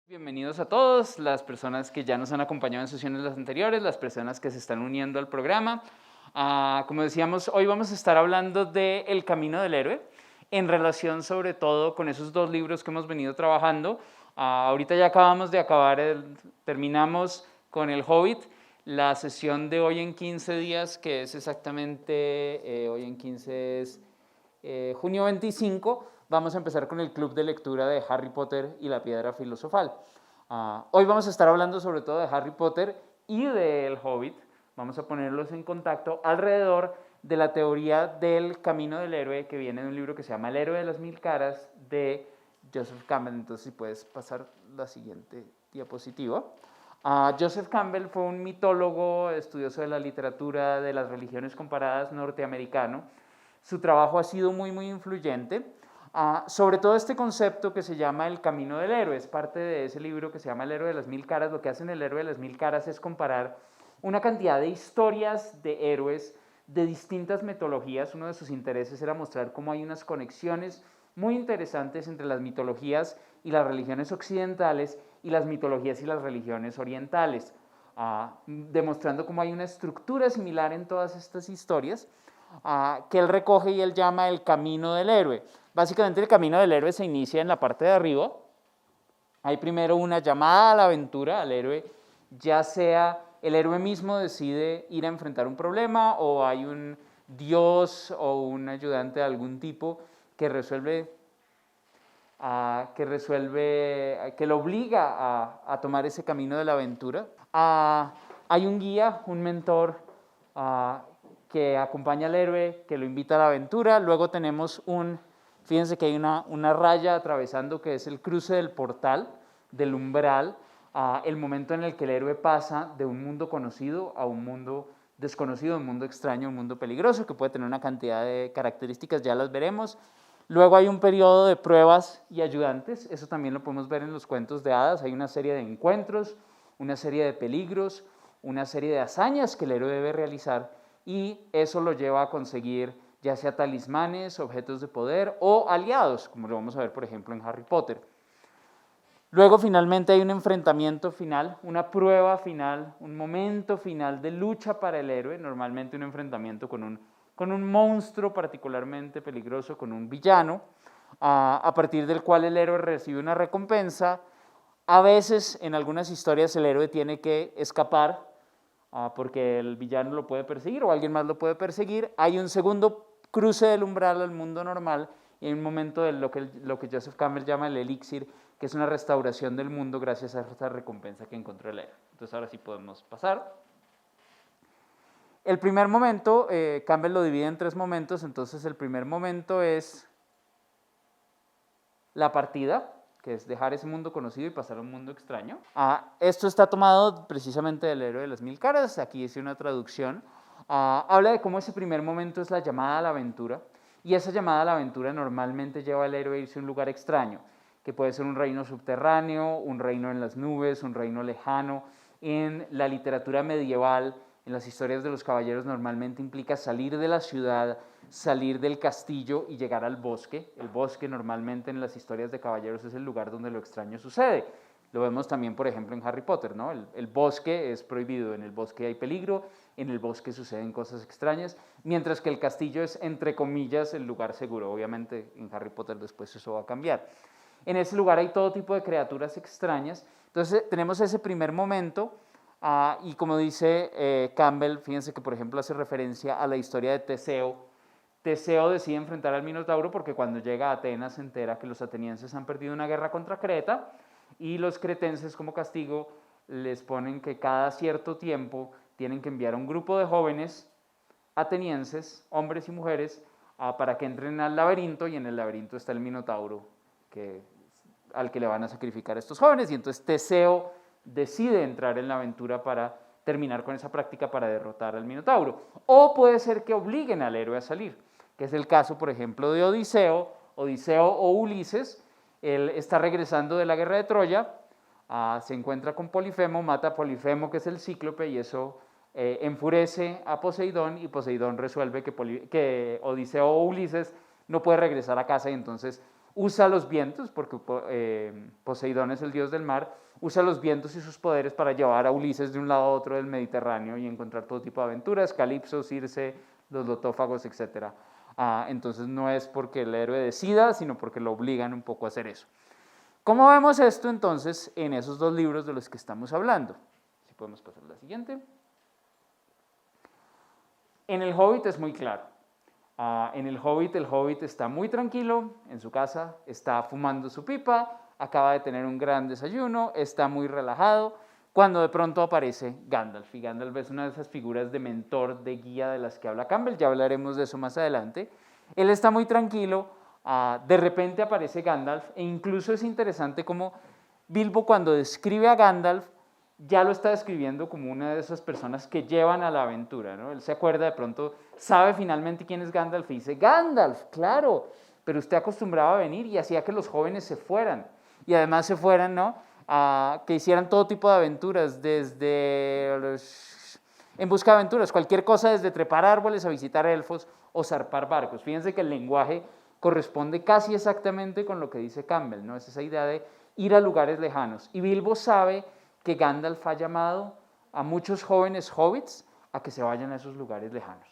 Bienvenidos a todos, las personas que ya nos han acompañado en sesiones anteriores, las personas que se están uniendo al programa. Como decíamos, hoy vamos a estar hablando de El Camino del Héroe, en relación sobre todo con esos dos libros que hemos venido trabajando. Ahorita ya acabamos de terminamos con El Hobbit, la sesión de hoy en 15 días, que es exactamente, hoy en 15 es junio 25, vamos a empezar con el club de lectura de Harry Potter y la Piedra Filosofal. Hoy vamos a estar hablando sobre todo de Harry Potter y de El Hobbit. Vamos a ponerlos en contacto alrededor de la teoría del camino del héroe, que viene de un libro que se llama El héroe de las mil caras, de Joseph Campbell. Entonces, si puedes pasar la siguiente diapositiva. Joseph Campbell fue un mitólogo, estudioso de la literatura de las religiones comparadas norteamericano. Su trabajo ha sido muy influyente, sobre todo este concepto que se llama el camino del héroe. Es parte de ese libro que se llama El héroe de las mil caras. Lo que hace en El héroe de las mil caras es comparar una cantidad de historias de héroes de distintas mitologías. Uno de sus intereses era mostrar cómo hay unas conexiones muy interesantes entre las mitologías y las religiones occidentales y las mitologías y las religiones orientales, demostrando cómo hay una estructura similar en todas estas historias, que él recoge y él llama el camino del héroe. Básicamente el camino del héroe se inicia en la parte de arriba. Hay primero una llamada a la aventura al héroe, ya sea el héroe mismo decide ir a enfrentar un problema o hay un dios o un ayudante de algún tipo que que lo obliga a tomar ese camino de la aventura. Hay un guía, un mentor que acompaña al héroe, que lo invita a la aventura. Luego tenemos fíjense que hay una raya atravesando, que es el cruce del portal, del umbral, el momento en el que el héroe pasa de un mundo conocido a un mundo desconocido, un mundo extraño, un mundo peligroso, que puede tener una cantidad de características, ya las veremos. Luego hay un periodo de pruebas y ayudantes, eso también lo podemos ver en los cuentos de hadas. Hay una serie de encuentros, una serie de peligros, una serie de hazañas que el héroe debe realizar, y eso lo lleva a conseguir ya sea talismanes, objetos de poder o aliados, como lo vamos a ver por ejemplo en Harry Potter. Luego finalmente hay un enfrentamiento final, una prueba final, un momento final de lucha para el héroe, normalmente un enfrentamiento con un monstruo particularmente peligroso, con un villano, a partir del cual el héroe recibe una recompensa. A veces en algunas historias el héroe tiene que escapar porque el villano lo puede perseguir o alguien más lo puede perseguir. Hay un segundo cruce del umbral al mundo normal y hay un momento de lo que Joseph Campbell llama el elixir, que es una restauración del mundo gracias a esta recompensa que encontró el héroe. Entonces ahora sí podemos pasar. El primer momento, Campbell lo divide en tres momentos. Entonces el primer momento es la partida, que es dejar ese mundo conocido y pasar a un mundo extraño. Esto está tomado precisamente del héroe de las mil caras. Aquí hice una traducción. Habla de cómo ese primer momento es la llamada a la aventura, y esa llamada a la aventura normalmente lleva al héroe a irse a un lugar extraño, que puede ser un reino subterráneo, un reino en las nubes, un reino lejano. En la literatura medieval, en las historias de los caballeros, normalmente implica salir de la ciudad, salir del castillo y llegar al bosque. El bosque normalmente en las historias de caballeros es el lugar donde lo extraño sucede. Lo vemos también, por ejemplo, en Harry Potter, ¿no? El bosque es prohibido, en el bosque hay peligro, en el bosque suceden cosas extrañas, mientras que el castillo es, entre comillas, el lugar seguro. Obviamente en Harry Potter después eso va a cambiar. En ese lugar hay todo tipo de criaturas extrañas. Entonces tenemos ese primer momento, y como dice Campbell, fíjense que por ejemplo hace referencia a la historia de Teseo. Teseo decide enfrentar al Minotauro porque cuando llega a Atenas se entera que los atenienses han perdido una guerra contra Creta, y los cretenses como castigo les ponen que cada cierto tiempo tienen que enviar a un grupo de jóvenes atenienses, hombres y mujeres, para que entren al laberinto, y en el laberinto está el Minotauro al que le van a sacrificar a estos jóvenes, y entonces Teseo decide entrar en la aventura para terminar con esa práctica para derrotar al Minotauro. O puede ser que obliguen al héroe a salir. que es el caso, por ejemplo, de Odiseo o Ulises. Él está regresando de la guerra de Troya, se encuentra con Polifemo, mata a Polifemo, que es el cíclope, y eso enfurece a Poseidón, y Poseidón resuelve que Odiseo o Ulises no puede regresar a casa, y entonces usa los vientos, porque Poseidón es el dios del mar, usa los vientos y sus poderes para llevar a Ulises de un lado a otro del Mediterráneo y encontrar todo tipo de aventuras, Calipso, Circe, los lotófagos, etc. Entonces no es porque el héroe decida, sino porque lo obligan un poco a hacer eso. ¿Cómo vemos esto entonces en esos dos libros de los que estamos hablando? Si podemos pasar a la siguiente. En el Hobbit es muy claro. En el Hobbit está muy tranquilo en su casa, está fumando su pipa, acaba de tener un gran desayuno, está muy relajado, cuando de pronto aparece Gandalf. Y Gandalf es una de esas figuras de mentor, de guía de las que habla Campbell, ya hablaremos de eso más adelante. Él está muy tranquilo, de repente aparece Gandalf, e incluso es interesante cómo Bilbo, cuando describe a Gandalf, ya lo está describiendo como una de esas personas que llevan a la aventura, ¿no? Él se acuerda de pronto, sabe finalmente quién es Gandalf y dice, Gandalf, claro, pero usted acostumbraba a venir y hacía que los jóvenes se fueran, y además se fueran, ¿no? Que hicieran todo tipo de aventuras, en busca de aventuras, cualquier cosa, desde trepar árboles a visitar elfos o zarpar barcos. Fíjense que el lenguaje corresponde casi exactamente con lo que dice Campbell, ¿no? Es esa idea de ir a lugares lejanos, y Bilbo sabe que Gandalf ha llamado a muchos jóvenes hobbits a que se vayan a esos lugares lejanos.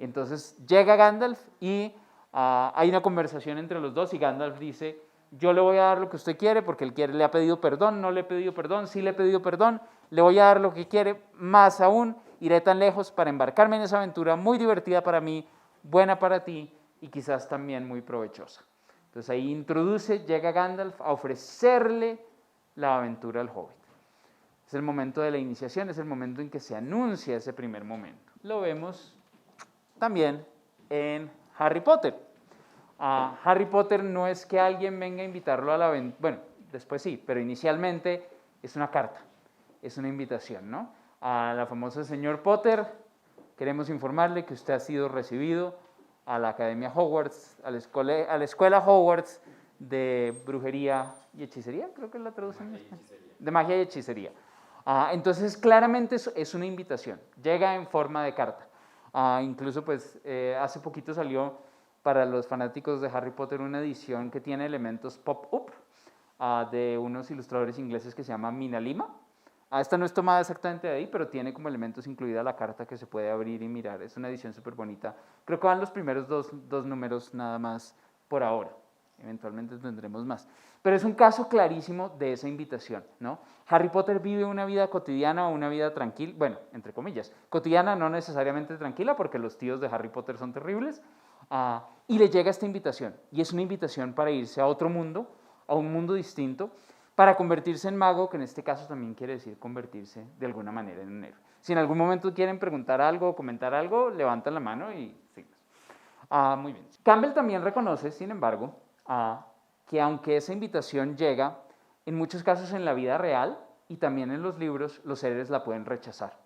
Entonces llega Gandalf y hay una conversación entre los dos, y Gandalf dice, yo le voy a dar lo que usted quiere, porque él le ha pedido perdón, no le he pedido perdón, sí le he pedido perdón, le voy a dar lo que quiere, más aún, iré tan lejos para embarcarme en esa aventura muy divertida para mí, buena para ti y quizás también muy provechosa. Entonces ahí llega Gandalf a ofrecerle la aventura al hobbit. Es el momento de la iniciación, es el momento en que se anuncia ese primer momento. Lo vemos también en Harry Potter. Harry Potter no es que alguien venga a invitarlo a la aventura, bueno, después sí, pero inicialmente es una carta, es una invitación, ¿no? A la famosa señor Potter, queremos informarle que usted ha sido recibido a la Academia Hogwarts, a la escuela Hogwarts de brujería y hechicería, creo que es la traducción de magia y hechicería. Entonces claramente es una invitación, llega en forma de carta. Incluso pues hace poquito salió para los fanáticos de Harry Potter una edición que tiene elementos pop-up de unos ilustradores ingleses que se llama Mina Lima. Esta no es tomada exactamente de ahí, pero tiene como elementos incluida la carta que se puede abrir y mirar. Es una edición súper bonita. Creo que van los primeros dos números nada más por ahora. Eventualmente tendremos más. Pero es un caso clarísimo de esa invitación, ¿no? Harry Potter vive una vida cotidiana o una vida tranquila, bueno, entre comillas, cotidiana, no necesariamente tranquila, porque los tíos de Harry Potter son terribles, y le llega esta invitación, y es una invitación para irse a otro mundo, a un mundo distinto, para convertirse en mago, que en este caso también quiere decir convertirse de alguna manera en un héroe. Si en algún momento quieren preguntar algo o comentar algo, levantan la mano y seguimos. Muy bien. Campbell también reconoce, sin embargo, que aunque esa invitación llega, en muchos casos en la vida real y también en los libros, los héroes la pueden rechazar.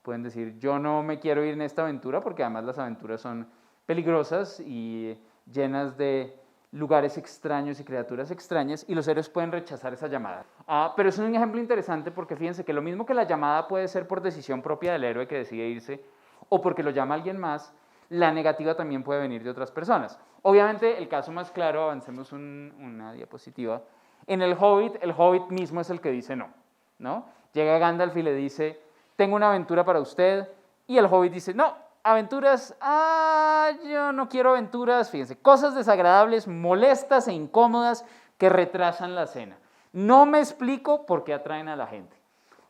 Pueden decir, yo no me quiero ir en esta aventura, porque además las aventuras son peligrosas y llenas de lugares extraños y criaturas extrañas, y los héroes pueden rechazar esa llamada. Pero es un ejemplo interesante, porque fíjense que lo mismo que la llamada puede ser por decisión propia del héroe que decide irse, o porque lo llama alguien más, la negativa también puede venir de otras personas. Obviamente, el caso más claro, avancemos una diapositiva, en el Hobbit mismo es el que dice no, ¿no? Llega Gandalf y le dice, tengo una aventura para usted, y el Hobbit dice, no, aventuras, yo no quiero aventuras, fíjense, cosas desagradables, molestas e incómodas que retrasan la cena. No me explico por qué atraen a la gente.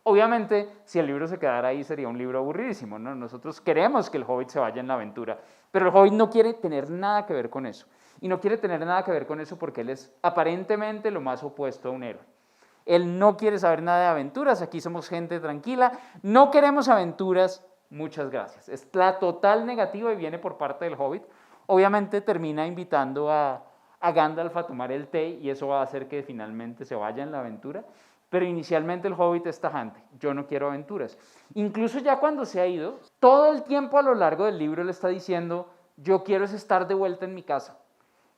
Obviamente, si el libro se quedara ahí sería un libro aburridísimo, ¿no? Nosotros queremos que el Hobbit se vaya en la aventura, pero el Hobbit no quiere tener nada que ver con eso. Y no quiere tener nada que ver con eso porque él es aparentemente lo más opuesto a un héroe. Él no quiere saber nada de aventuras, aquí somos gente tranquila, no queremos aventuras, muchas gracias. Es la total negativa y viene por parte del Hobbit. Obviamente termina invitando a Gandalf a tomar el té y eso va a hacer que finalmente se vaya en la aventura. Pero inicialmente el Hobbit es tajante, yo no quiero aventuras. Incluso ya cuando se ha ido, todo el tiempo a lo largo del libro le está diciendo, yo quiero es estar de vuelta en mi casa.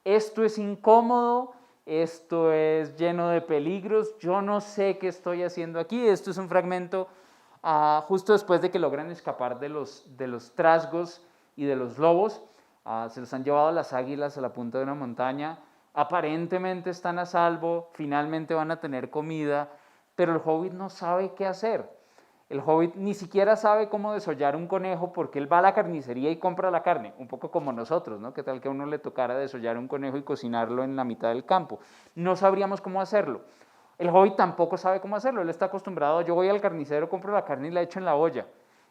Esto es incómodo, esto es lleno de peligros, yo no sé qué estoy haciendo aquí. Esto es un fragmento justo después de que logran escapar de los trasgos y de los lobos. Se los han llevado a las águilas a la punta de una montaña, aparentemente están a salvo, finalmente van a tener comida, pero el hobbit no sabe qué hacer. El hobbit ni siquiera sabe cómo desollar un conejo porque él va a la carnicería y compra la carne, un poco como nosotros, ¿no? ¿Qué tal que a uno le tocara desollar un conejo y cocinarlo en la mitad del campo? No sabríamos cómo hacerlo. El hobbit tampoco sabe cómo hacerlo, él está acostumbrado, yo voy al carnicero, compro la carne y la echo en la olla.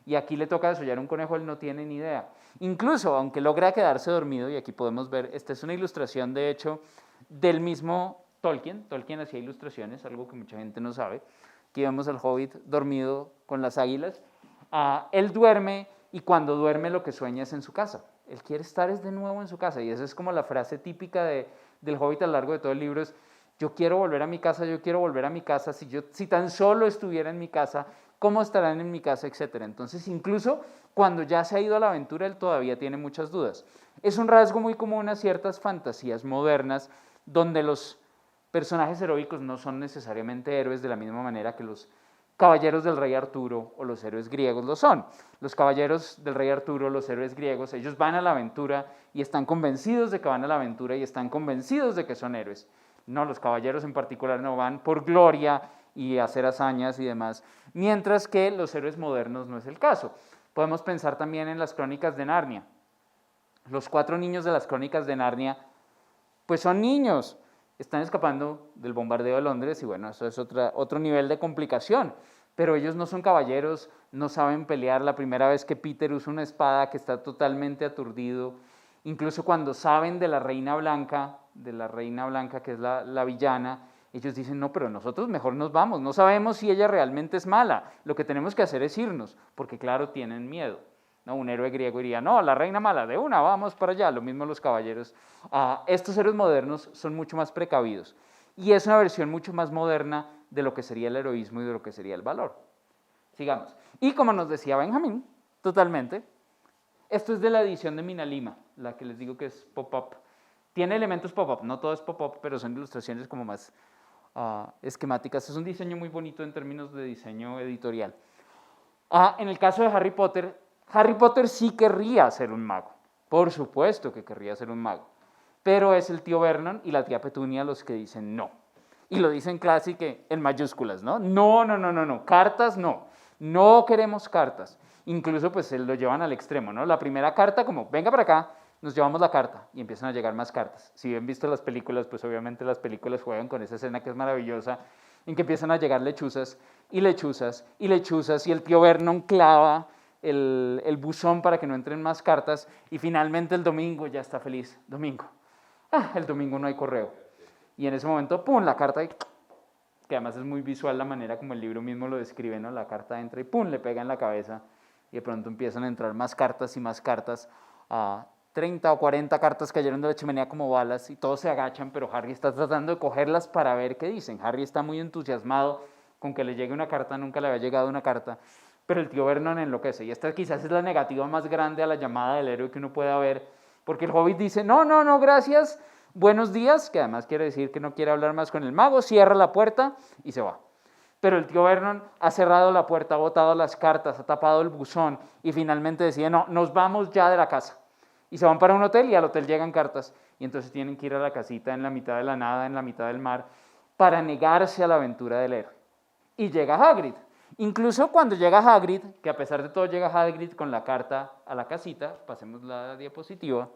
Y aquí le toca desollar un conejo, él no tiene ni idea. Incluso, aunque logra quedarse dormido, y aquí podemos ver, esta es una ilustración, de hecho, del mismo Tolkien. Tolkien hacía ilustraciones, algo que mucha gente no sabe. Aquí vemos al hobbit dormido con las águilas. Él duerme y cuando duerme lo que sueña es en su casa. Él quiere estar de nuevo en su casa y esa es como la frase típica del hobbit a lo largo de todo el libro es: yo quiero volver a mi casa, yo quiero volver a mi casa, si tan solo estuviera en mi casa, ¿cómo estarán en mi casa? Etcétera. Entonces, incluso cuando ya se ha ido a la aventura, él todavía tiene muchas dudas. Es un rasgo muy común a ciertas fantasías modernas donde los personajes heroicos no son necesariamente héroes de la misma manera que los caballeros del rey Arturo o los héroes griegos lo son. Los caballeros del rey Arturo, los héroes griegos, ellos van a la aventura y están convencidos de que van a la aventura y están convencidos de que son héroes. No, los caballeros en particular no van por gloria y hacer hazañas y demás, mientras que los héroes modernos no es el caso. Podemos pensar también en las crónicas de Narnia. Los 4 niños de las crónicas de Narnia, pues son niños, están escapando del bombardeo de Londres y bueno, eso es otro nivel de complicación, pero ellos no son caballeros, no saben pelear. La primera vez que Peter usa una espada, que está totalmente aturdido, incluso cuando saben de la Reina Blanca que es la villana, ellos dicen: no, pero nosotros mejor nos vamos, no sabemos si ella realmente es mala, lo que tenemos que hacer es irnos, porque claro, tienen miedo. ¿No? Un héroe griego diría: no, la reina mala, de una, vamos para allá. Lo mismo los caballeros. Estos héroes modernos son mucho más precavidos y es una versión mucho más moderna de lo que sería el heroísmo y de lo que sería el valor. Sigamos. Y como nos decía Benjamín, totalmente, esto es de la edición de Minalima, la que les digo que es pop-up. Tiene elementos pop-up, no todo es pop-up, pero son ilustraciones como más esquemáticas. Es un diseño muy bonito en términos de diseño editorial. En el caso de Harry Potter sí querría ser un mago. Por supuesto que querría ser un mago. Pero es el tío Vernon y la tía Petunia los que dicen no. Y lo dicen casi que en mayúsculas, ¿no? No, no, no, no, no. Cartas no. No queremos cartas. Incluso pues lo llevan al extremo, ¿no? La primera carta como: venga para acá, nos llevamos la carta y empiezan a llegar más cartas. Si bien visto las películas, pues obviamente las películas juegan con esa escena que es maravillosa, en que empiezan a llegar lechuzas y lechuzas y lechuzas y el tío Vernon clava el buzón para que no entren más cartas y finalmente el domingo ya está feliz. Domingo. El domingo no hay correo. Y en ese momento, ¡pum!, la carta, que además es muy visual la manera como el libro mismo lo describe, ¿no? La carta entra y ¡pum!, le pega en la cabeza y de pronto empiezan a entrar más cartas y más cartas. 30 o 40 cartas cayeron de la chimenea como balas y todos se agachan, pero Harry está tratando de cogerlas para ver qué dicen. Harry está muy entusiasmado con que le llegue una carta, nunca le había llegado una carta, pero el tío Vernon enloquece. Y esta quizás es la negativa más grande a la llamada del héroe que uno pueda ver, porque el hobbit dice: no, no, no, gracias, buenos días, que además quiere decir que no quiere hablar más con el mago, cierra la puerta y se va. Pero el tío Vernon ha cerrado la puerta, ha botado las cartas, ha tapado el buzón y finalmente decide: no, nos vamos ya de la casa. Y se van para un hotel y al hotel llegan cartas y entonces tienen que ir a la casita en la mitad de la nada, en la mitad del mar, para negarse a la aventura del héroe. Y llega Hagrid. Incluso cuando llega Hagrid, que a pesar de todo llega Hagrid con la carta a la casita, pasemos la diapositiva,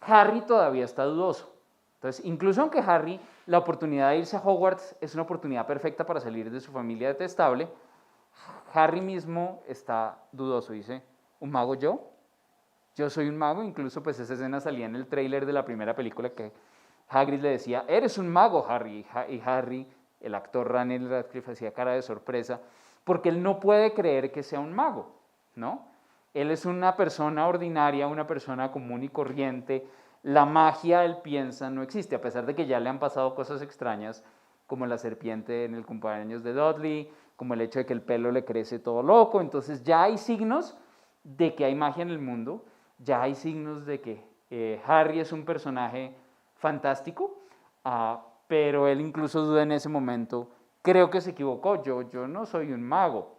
Harry todavía está dudoso. Entonces, incluso aunque Harry, la oportunidad de irse a Hogwarts es una oportunidad perfecta para salir de su familia detestable, Harry mismo está dudoso. Dice: ¿un mago yo? Yo soy un mago. Incluso pues esa escena salía en el tráiler de la primera película, que Hagrid le decía: eres un mago, Harry. Y Harry, el actor Daniel Radcliffe, hacía cara de sorpresa, porque él no puede creer que sea un mago, ¿no? Él es una persona ordinaria, una persona común y corriente. La magia, él piensa, no existe, a pesar de que ya le han pasado cosas extrañas, como la serpiente en el cumpleaños de Dudley, como el hecho de que el pelo le crece todo loco. Entonces ya hay signos de que hay magia en el mundo, ya hay signos de que Harry es un personaje fantástico, pero él incluso duda en ese momento, creo que se equivocó, yo no soy un mago,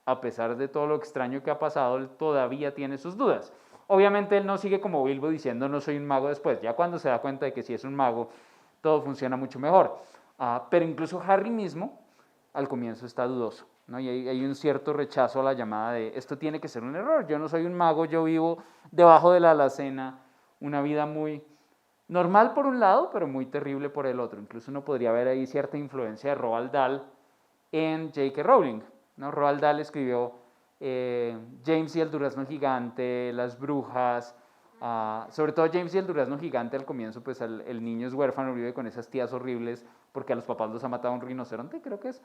a pesar de todo lo extraño que ha pasado, él todavía tiene sus dudas. Obviamente él no sigue como Bilbo diciendo no soy un mago después, ya cuando se da cuenta de que sí es un mago, todo funciona mucho mejor. Pero incluso Harry mismo al comienzo está dudoso, ¿no? Y hay un cierto rechazo a la llamada de esto tiene que ser un error, yo no soy un mago, yo vivo debajo de la alacena, una vida muy normal por un lado, pero muy terrible por el otro. Incluso uno podría ver ahí cierta influencia de Roald Dahl en J.K. Rowling, ¿no? Roald Dahl escribió James y el durazno gigante, Las brujas, sobre todo James y el durazno gigante al comienzo, pues el niño es huérfano, vive con esas tías horribles porque a los papás los ha matado un rinoceronte, creo que es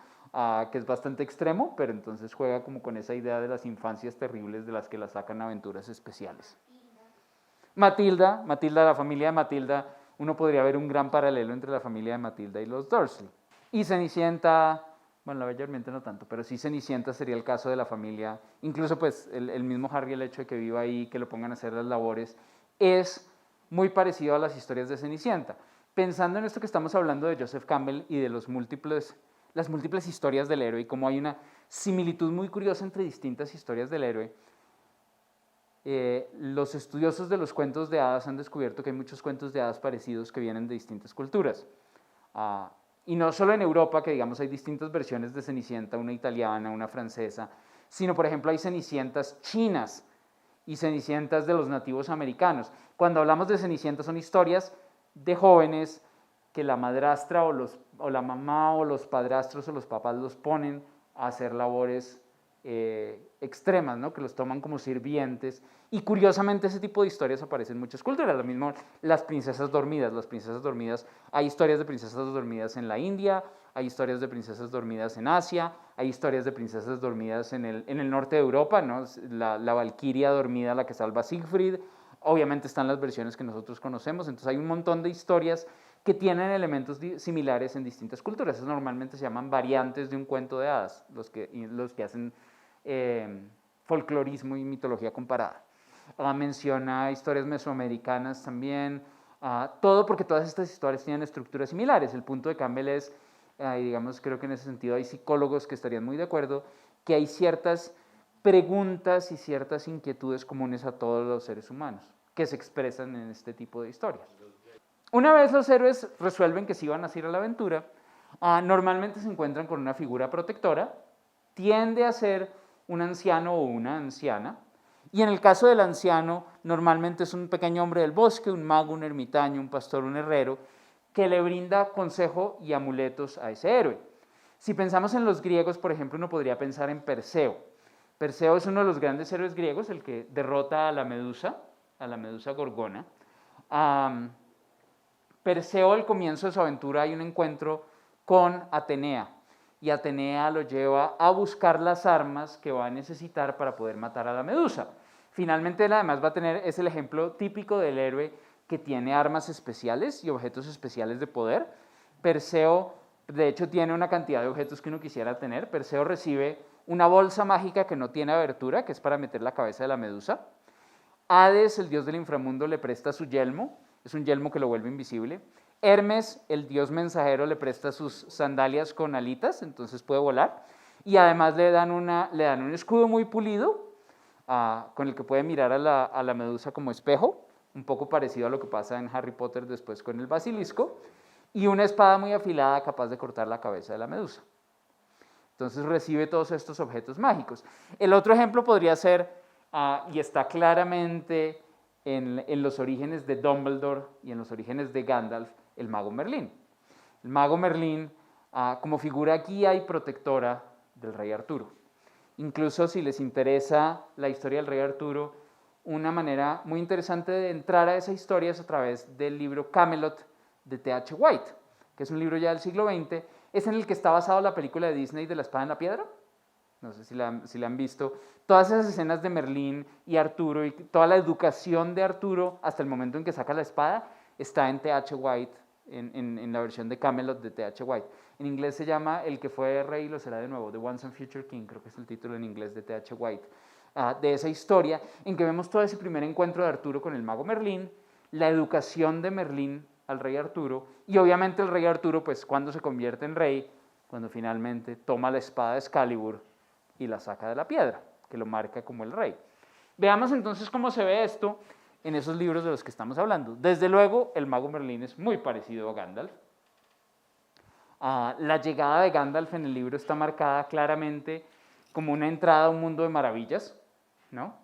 bastante extremo, pero entonces juega como con esa idea de las infancias terribles de las que la sacan aventuras especiales. Matilda, la familia de Matilda, uno podría ver un gran paralelo entre la familia de Matilda y los Dursley. Y Cenicienta, bueno, la Bella Durmiente no tanto, pero sí Cenicienta sería el caso de la familia, incluso pues el mismo Harry, el hecho de que viva ahí, que lo pongan a hacer las labores, es muy parecido a las historias de Cenicienta. Pensando en esto que estamos hablando de Joseph Campbell y de las múltiples historias del héroe y cómo hay una similitud muy curiosa entre distintas historias del héroe, los estudiosos de los cuentos de hadas han descubierto que hay muchos cuentos de hadas parecidos que vienen de distintas culturas. Y no solo en Europa, que digamos hay distintas versiones de Cenicienta, una italiana, una francesa, sino por ejemplo hay cenicientas chinas y cenicientas de los nativos americanos. Cuando hablamos de cenicientas son historias de jóvenes que la madrastra o la mamá o los padrastros o los papás los ponen a hacer labores extremas, ¿no? Que los toman como sirvientes. Y curiosamente ese tipo de historias aparecen en muchas culturas. Lo mismo las princesas dormidas. Hay historias de princesas dormidas en la India, hay historias de princesas dormidas en Asia, hay historias de princesas dormidas en el norte de Europa, ¿no? La Valquiria dormida, la que salva a Siegfried. Obviamente están las versiones que nosotros conocemos, entonces hay un montón de historias que tienen elementos similares en distintas culturas. Esas normalmente se llaman variantes de un cuento de hadas, los que hacen folclorismo y mitología comparada. Menciona historias mesoamericanas también, todo porque todas estas historias tienen estructuras similares. El punto de Campbell es, y digamos, creo que en ese sentido hay psicólogos que estarían muy de acuerdo, que hay ciertas preguntas y ciertas inquietudes comunes a todos los seres humanos que se expresan en este tipo de historias. Una vez los héroes resuelven que sí van a ir a la aventura, normalmente se encuentran con una figura protectora, tiende a ser un anciano o una anciana, y en el caso del anciano normalmente es un pequeño hombre del bosque, un mago, un ermitaño, un pastor, un herrero, que le brinda consejo y amuletos a ese héroe. Si pensamos en los griegos, por ejemplo, uno podría pensar en Perseo. Perseo es uno de los grandes héroes griegos, el que derrota a la medusa Gorgona. Perseo, al comienzo de su aventura, hay un encuentro con Atenea, y Atenea lo lleva a buscar las armas que va a necesitar para poder matar a la medusa. Finalmente él además va a tener, es el ejemplo típico del héroe que tiene armas especiales y objetos especiales de poder. Perseo, de hecho, tiene una cantidad de objetos que uno quisiera tener. Perseo recibe una bolsa mágica que no tiene abertura, que es para meter la cabeza de la medusa. Hades, el dios del inframundo, le presta su yelmo, es un yelmo que lo vuelve invisible. Hermes, el dios mensajero, le presta sus sandalias con alitas, entonces puede volar. Y además le dan un escudo muy pulido, con el que puede mirar a la medusa como espejo, un poco parecido a lo que pasa en Harry Potter después con el basilisco, y una espada muy afilada capaz de cortar la cabeza de la medusa. Entonces recibe todos estos objetos mágicos. El otro ejemplo podría ser, y está claramente en los orígenes de Dumbledore y en los orígenes de Gandalf, el mago Merlín. El mago Merlín, como figura guía y protectora del rey Arturo. Incluso si les interesa la historia del rey Arturo, una manera muy interesante de entrar a esa historia es a través del libro Camelot de T.H. White, que es un libro ya del siglo XX, es en el que está basado la película de Disney de La espada en la piedra. No sé si la han visto. Todas esas escenas de Merlín y Arturo y toda la educación de Arturo hasta el momento en que saca la espada está en T.H. White, en la versión de Camelot de T.H. White. En inglés se llama El que fue rey y lo será de nuevo, The Once and Future King, creo que es el título en inglés de T.H. White. de esa historia, en que vemos todo ese primer encuentro de Arturo con el mago Merlín, la educación de Merlín al rey Arturo, y obviamente el rey Arturo, pues cuando se convierte en rey, cuando finalmente toma la espada de Excalibur y la saca de la piedra, que lo marca como el rey. Veamos entonces cómo se ve esto en esos libros de los que estamos hablando. Desde luego, el mago Merlín es muy parecido a Gandalf. La llegada de Gandalf en el libro está marcada claramente como una entrada a un mundo de maravillas, ¿no?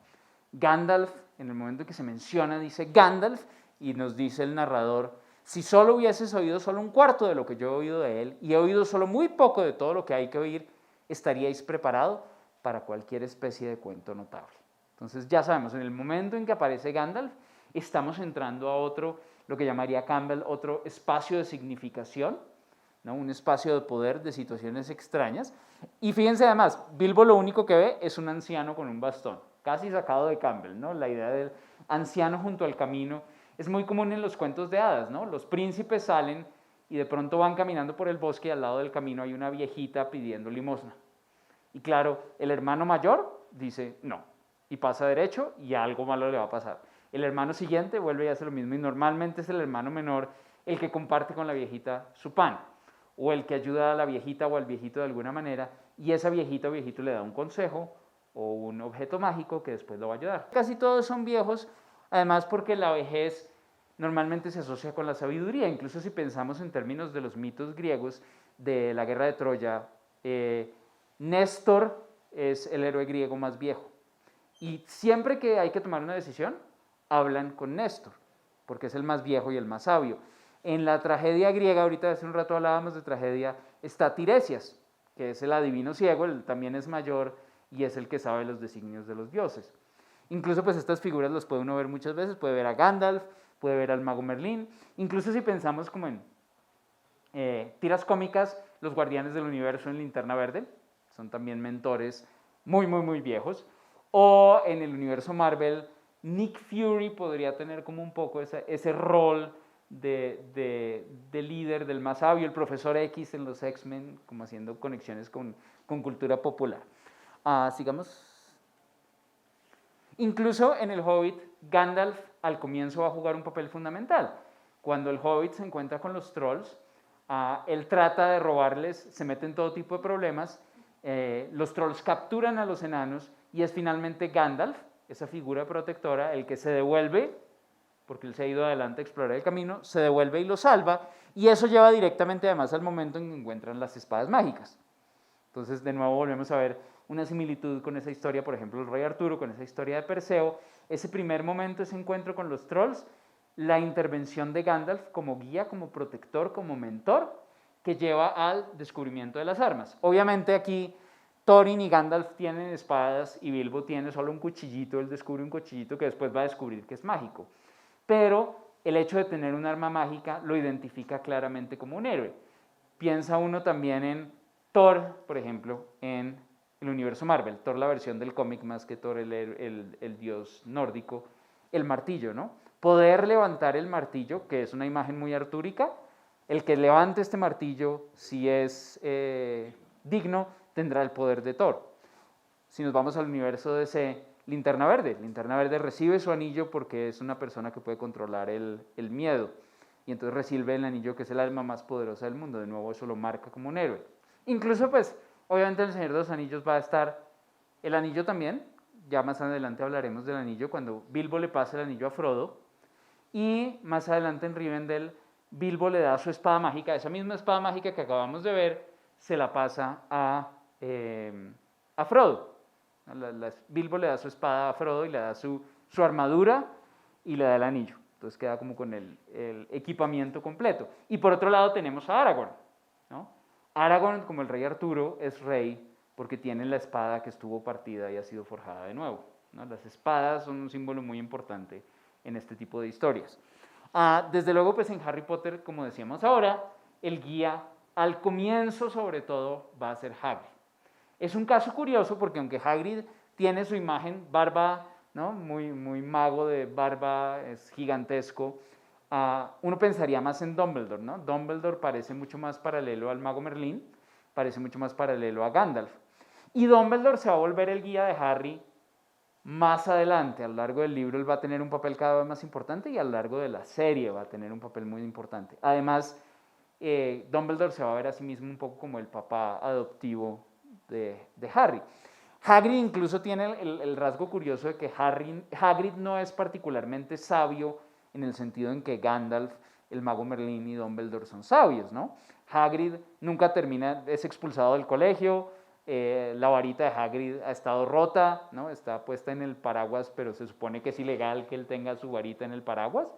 Gandalf, en el momento en que se menciona, dice Gandalf, y nos dice el narrador, si solo hubieses oído solo un cuarto de lo que yo he oído de él, y he oído solo muy poco de todo lo que hay que oír, estaríais preparado para cualquier especie de cuento notable. Entonces ya sabemos, en el momento en que aparece Gandalf, estamos entrando a otro, lo que llamaría Campbell, otro espacio de significación, ¿no? Un espacio de poder, de situaciones extrañas. Y fíjense además, Bilbo lo único que ve es un anciano con un bastón, casi sacado de Campbell, ¿no? La idea del anciano junto al camino es muy común en los cuentos de hadas, ¿no? Los príncipes salen y de pronto van caminando por el bosque y al lado del camino hay una viejita pidiendo limosna. Y claro, el hermano mayor dice no, y pasa derecho y algo malo le va a pasar. El hermano siguiente vuelve y hace lo mismo y normalmente es el hermano menor el que comparte con la viejita su pan, o el que ayuda a la viejita o al viejito de alguna manera, y esa viejita o viejito le da un consejo o un objeto mágico que después lo va a ayudar. Casi todos son viejos, además porque la vejez normalmente se asocia con la sabiduría, incluso si pensamos en términos de los mitos griegos de la guerra de Troya, Néstor es el héroe griego más viejo, y siempre que hay que tomar una decisión, hablan con Néstor, porque es el más viejo y el más sabio. En la tragedia griega, ahorita hace un rato hablábamos de tragedia, está Tiresias, que es el adivino ciego, él también es mayor y es el que sabe los designios de los dioses. Incluso pues estas figuras las puede uno ver muchas veces, puede ver a Gandalf, puede ver al mago Merlín, incluso si pensamos como en tiras cómicas, los guardianes del universo en Linterna Verde, son también mentores muy viejos, o en el universo Marvel, Nick Fury podría tener como un poco ese rol de líder, del más sabio, el profesor X en los X-Men, como haciendo conexiones con cultura popular. Sigamos. Incluso en el Hobbit, Gandalf al comienzo va a jugar un papel fundamental. Cuando el Hobbit se encuentra con los trolls, él trata de robarles, se mete en todo tipo de problemas, los trolls capturan a los enanos y es finalmente Gandalf, esa figura protectora, el que se devuelve, porque él se ha ido adelante a explorar el camino, se devuelve y lo salva, y eso lleva directamente además al momento en que encuentran las espadas mágicas. Entonces de nuevo volvemos a ver una similitud con esa historia, por ejemplo el rey Arturo, con esa historia de Perseo, ese primer momento, ese encuentro con los trolls, la intervención de Gandalf como guía, como protector, como mentor, que lleva al descubrimiento de las armas. Obviamente aquí Thorin y Gandalf tienen espadas y Bilbo tiene solo un cuchillito, él descubre un cuchillito que después va a descubrir que es mágico. Pero el hecho de tener un arma mágica lo identifica claramente como un héroe. Piensa uno también en Thor, por ejemplo, en el universo Marvel, Thor la versión del cómic más que Thor el dios nórdico, el martillo, ¿no? Poder levantar el martillo, que es una imagen muy artúrica, el que levante este martillo, si es digno, tendrá el poder de Thor. Si nos vamos al universo de ese Linterna Verde recibe su anillo porque es una persona que puede controlar el miedo, y entonces recibe el anillo que es el alma más poderosa del mundo, de nuevo eso lo marca como un héroe. Incluso pues, obviamente en el Señor de los Anillos va a estar el anillo también, ya más adelante hablaremos del anillo, cuando Bilbo le pasa el anillo a Frodo, y más adelante en Rivendell, Bilbo le da su espada mágica, esa misma espada mágica que acabamos de ver, se la pasa a Frodo. Bilbo le da su espada a Frodo y le da su armadura y le da el anillo. Entonces queda como con el equipamiento completo. Y por otro lado tenemos a Aragorn, ¿no? Aragorn, como el rey Arturo, es rey porque tiene la espada que estuvo partida y ha sido forjada de nuevo, ¿no? Las espadas son un símbolo muy importante en este tipo de historias. Desde luego, pues en Harry Potter, como decíamos ahora, el guía al comienzo sobre todo va a ser Hagrid. Es un caso curioso porque aunque Hagrid tiene su imagen, barba, ¿no? muy mago de barba, es gigantesco, uno pensaría más en Dumbledore, ¿no? Dumbledore parece mucho más paralelo al mago Merlín, parece mucho más paralelo a Gandalf. Y Dumbledore se va a volver el guía de Harry Más adelante, a lo largo del libro, él va a tener un papel cada vez más importante y a lo largo de la serie va a tener un papel muy importante. Además, Dumbledore se va a ver a sí mismo un poco como el papá adoptivo de Harry. Hagrid incluso tiene el rasgo curioso de que Hagrid no es particularmente sabio en el sentido en que Gandalf, el mago Merlín y Dumbledore son sabios, ¿no? Hagrid nunca termina, es expulsado del colegio, la varita de Hagrid ha estado rota, ¿no? Está puesta en el paraguas, pero se supone que es ilegal que él tenga su varita en el paraguas.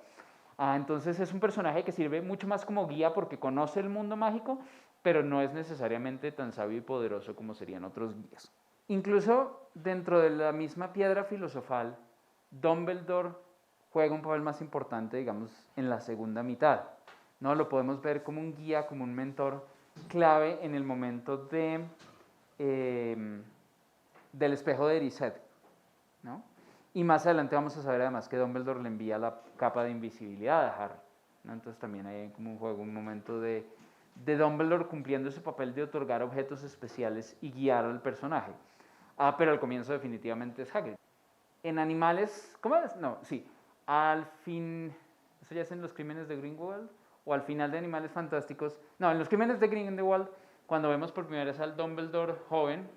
Entonces es un personaje que sirve mucho más como guía porque conoce el mundo mágico, pero no es necesariamente tan sabio y poderoso como serían otros guías. Incluso dentro de la misma piedra filosofal, Dumbledore juega un papel más importante, digamos, en la segunda mitad. ¿No? Lo podemos ver como un guía, como un mentor clave en el momento del espejo de Erised, ¿no? Y más adelante vamos a saber además que Dumbledore le envía la capa de invisibilidad a Harry, ¿no? Entonces también hay como un juego, un momento de Dumbledore cumpliendo ese papel de otorgar objetos especiales y guiar al personaje. Pero al comienzo definitivamente es Hagrid. En Animales, ¿cómo es? No, sí, al fin, eso ya es en Los Crímenes de Grindelwald, o al final de Animales Fantásticos, no, en Los Crímenes de Grindelwald, cuando vemos por primera vez al Dumbledore joven,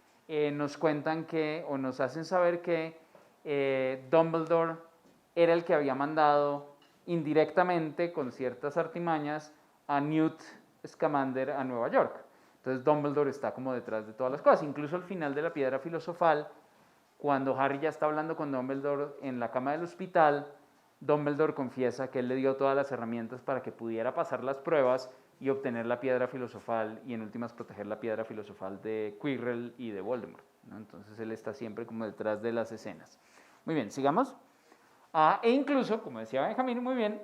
nos cuentan que, o nos hacen saber que Dumbledore era el que había mandado indirectamente, con ciertas artimañas, a Newt Scamander a Nueva York. Entonces Dumbledore está como detrás de todas las cosas. Incluso al final de la piedra filosofal, cuando Harry ya está hablando con Dumbledore en la cama del hospital, Dumbledore confiesa que él le dio todas las herramientas para que pudiera pasar las pruebas y obtener la piedra filosofal y en últimas proteger la piedra filosofal de Quirrell y de Voldemort, ¿no? Entonces él está siempre como detrás de las escenas. Muy bien, sigamos. E incluso, como decía Benjamín muy bien,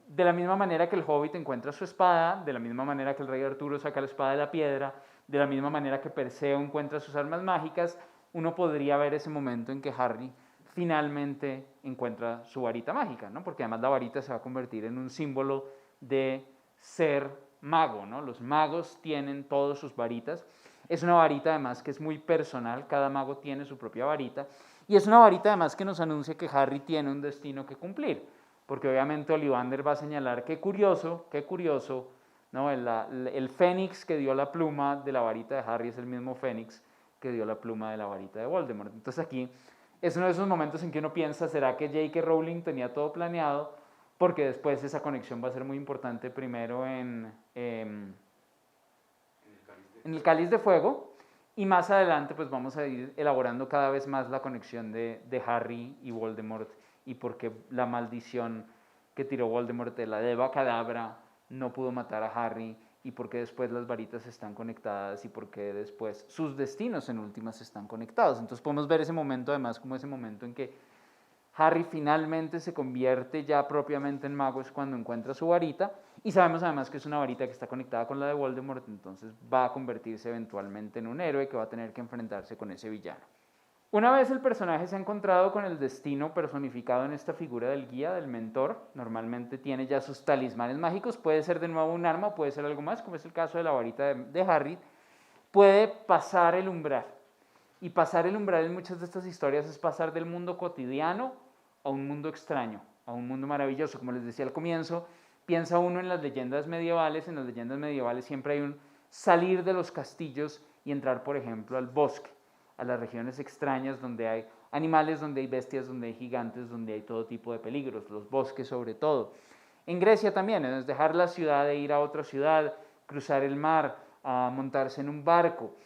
de la misma manera que el Hobbit encuentra su espada, de la misma manera que el rey Arturo saca la espada de la piedra, de la misma manera que Perseo encuentra sus armas mágicas, uno podría ver ese momento en que Harry finalmente encuentra su varita mágica, ¿no? Porque además la varita se va a convertir en un símbolo de ser mago, ¿no? Los magos tienen todos sus varitas. Es una varita además que es muy personal, cada mago tiene su propia varita, y es una varita además que nos anuncia que Harry tiene un destino que cumplir, porque obviamente Ollivander va a señalar, qué curioso, ¿no? El fénix que dio la pluma de la varita de Harry es el mismo fénix que dio la pluma de la varita de Voldemort. Entonces aquí es uno de esos momentos en que uno piensa, ¿será que J.K. Rowling tenía todo planeado? Porque después esa conexión va a ser muy importante primero en el Cáliz de Fuego, y más adelante pues vamos a ir elaborando cada vez más la conexión de Harry y Voldemort y por qué la maldición que tiró Voldemort de la Deva Cadabra no pudo matar a Harry y por qué después las varitas están conectadas y por qué después sus destinos en últimas están conectados. Entonces podemos ver ese momento además como ese momento en que Harry finalmente se convierte ya propiamente en mago, es cuando encuentra su varita, y sabemos además que es una varita que está conectada con la de Voldemort, entonces va a convertirse eventualmente en un héroe que va a tener que enfrentarse con ese villano. Una vez el personaje se ha encontrado con el destino personificado en esta figura del guía, del mentor, normalmente tiene ya sus talismanes mágicos, puede ser de nuevo un arma, puede ser algo más, como es el caso de la varita de Harry, puede pasar el umbral. Y pasar el umbral en muchas de estas historias es pasar del mundo cotidiano a un mundo extraño, a un mundo maravilloso. Como les decía al comienzo, piensa uno en las leyendas medievales siempre hay un salir de los castillos y entrar, por ejemplo, al bosque, a las regiones extrañas donde hay animales, donde hay bestias, donde hay gigantes, donde hay todo tipo de peligros, los bosques sobre todo. En Grecia también, es dejar la ciudad e ir a otra ciudad, cruzar el mar, montarse en un barco.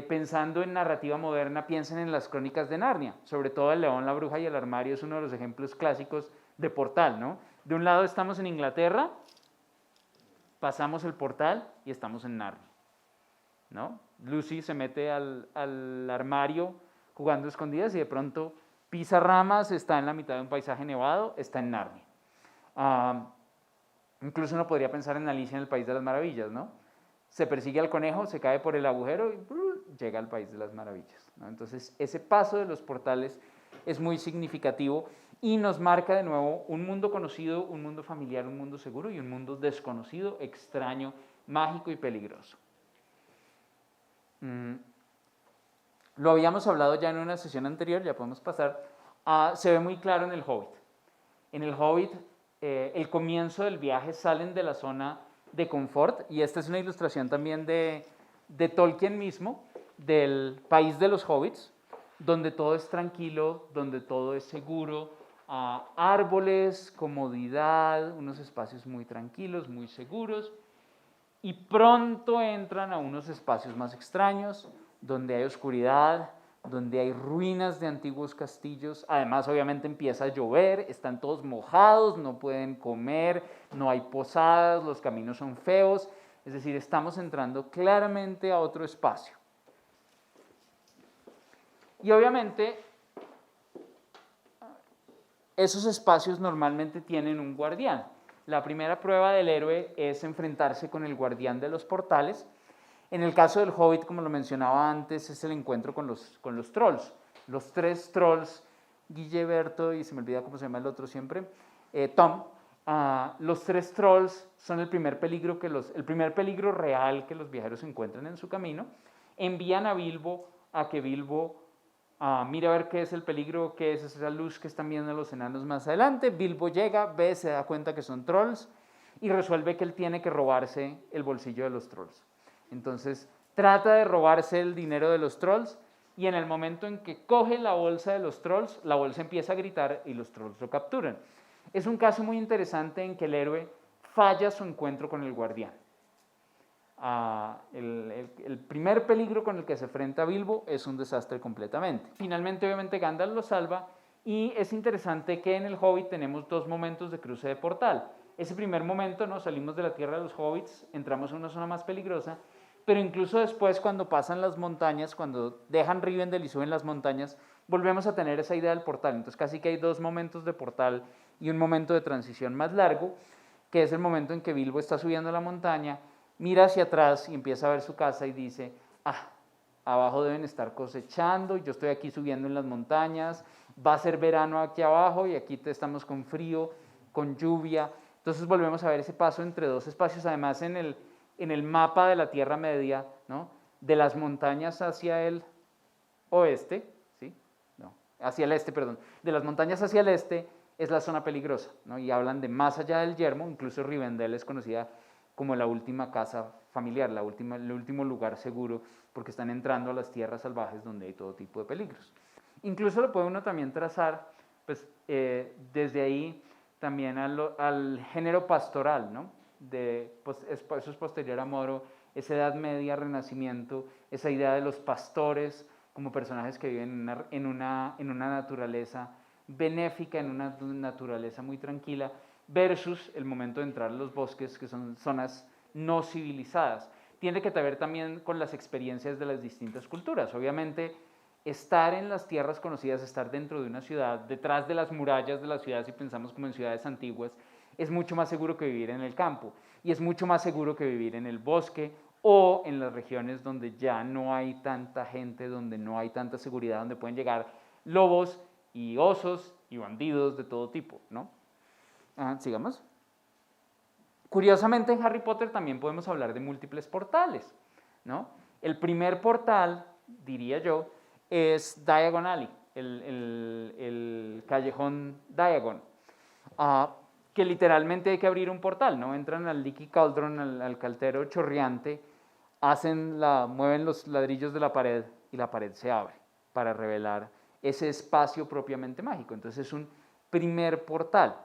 Pensando en narrativa moderna, piensen en las crónicas de Narnia, sobre todo El león, la bruja y el armario es uno de los ejemplos clásicos de portal, ¿no? De un lado estamos en Inglaterra, pasamos el portal y estamos en Narnia, ¿no? Lucy se mete al armario jugando escondidas y de pronto pisa ramas, está en la mitad de un paisaje nevado, está en Narnia. Incluso uno podría pensar en Alicia en el País de las Maravillas, ¿no? Se persigue al conejo, se cae por el agujero y llega al País de las Maravillas, ¿no? Entonces ese paso de los portales es muy significativo y nos marca de nuevo un mundo conocido, un mundo familiar, un mundo seguro y un mundo desconocido, extraño, mágico y peligroso. Lo habíamos hablado ya en una sesión anterior, ya podemos pasar. Se ve muy claro en el Hobbit. En el Hobbit, el comienzo del viaje salen de la zona de confort, y esta es una ilustración también de Tolkien mismo, del país de los hobbits, donde todo es tranquilo, donde todo es seguro, árboles, comodidad, unos espacios muy tranquilos, muy seguros, y pronto entran a unos espacios más extraños, donde hay oscuridad, donde hay ruinas de antiguos castillos. Además, obviamente empieza a llover, están todos mojados, no pueden comer, no hay posadas, los caminos son feos. Es decir, estamos entrando claramente a otro espacio. Y obviamente, esos espacios normalmente tienen un guardián. La primera prueba del héroe es enfrentarse con el guardián de los portales. En el caso del Hobbit, como lo mencionaba antes, es el encuentro con los trolls. Los 3 trolls, Guilleberto y se me olvida cómo se llama el otro siempre, Tom. Los 3 trolls son el primer peligro real que los viajeros encuentran en su camino. Envían a Bilbo a que Bilbo mire a ver qué es el peligro, qué es esa luz que están viendo los enanos más adelante. Bilbo llega, ve, se da cuenta que son trolls y resuelve que él tiene que robarse el bolsillo de los trolls. Entonces trata de robarse el dinero de los trolls, y en el momento en que coge la bolsa de los trolls, la bolsa empieza a gritar y los trolls lo capturan. Es un caso muy interesante en que el héroe falla su encuentro con el guardián. El primer peligro con el que se enfrenta Bilbo es un desastre completamente. Finalmente, obviamente, Gandalf lo salva, y es interesante que en el Hobbit tenemos 2 momentos de cruce de portal. Ese primer momento, ¿no? Salimos de la tierra de los hobbits, entramos en una zona más peligrosa, pero incluso después, cuando pasan las montañas, cuando dejan Rivendell y suben las montañas, volvemos a tener esa idea del portal. Entonces casi que hay 2 momentos de portal y un momento de transición más largo, que es el momento en que Bilbo está subiendo la montaña, mira hacia atrás y empieza a ver su casa y dice, abajo deben estar cosechando, yo estoy aquí subiendo en las montañas, va a ser verano aquí abajo y aquí estamos con frío, con lluvia. Entonces volvemos a ver ese paso entre 2 espacios, además en el mapa de la Tierra Media, ¿no? De las montañas hacia el oeste, ¿sí? No, hacia el este, perdón, de las montañas hacia el este es la zona peligrosa, ¿no? Y hablan de más allá del yermo, incluso Rivendell es conocida como la última casa familiar, el último lugar seguro, porque están entrando a las tierras salvajes donde hay todo tipo de peligros. Incluso lo puede uno también trazar, pues, desde ahí también al género pastoral, ¿no? Pues, eso es posterior a Moro, esa Edad Media, Renacimiento, esa idea de los pastores como personajes que viven en una naturaleza benéfica, en una naturaleza muy tranquila, versus el momento de entrar a los bosques, que son zonas no civilizadas. Tiene que ver también con las experiencias de las distintas culturas. Obviamente, estar en las tierras conocidas, estar dentro de una ciudad, detrás de las murallas de la ciudad, si pensamos como en ciudades antiguas, es mucho más seguro que vivir en el campo, y es mucho más seguro que vivir en el bosque o en las regiones donde ya no hay tanta gente, donde no hay tanta seguridad, donde pueden llegar lobos y osos y bandidos de todo tipo, ¿no? Sigamos. Curiosamente, en Harry Potter también podemos hablar de múltiples portales, ¿no? El primer portal, diría yo, es Diagon Alley, el callejón Diagon, que literalmente hay que abrir un portal, ¿no? Entran al Leaky Cauldron, al caldero chorreante, mueven los ladrillos de la pared y la pared se abre para revelar ese espacio propiamente mágico. Entonces es un primer portal.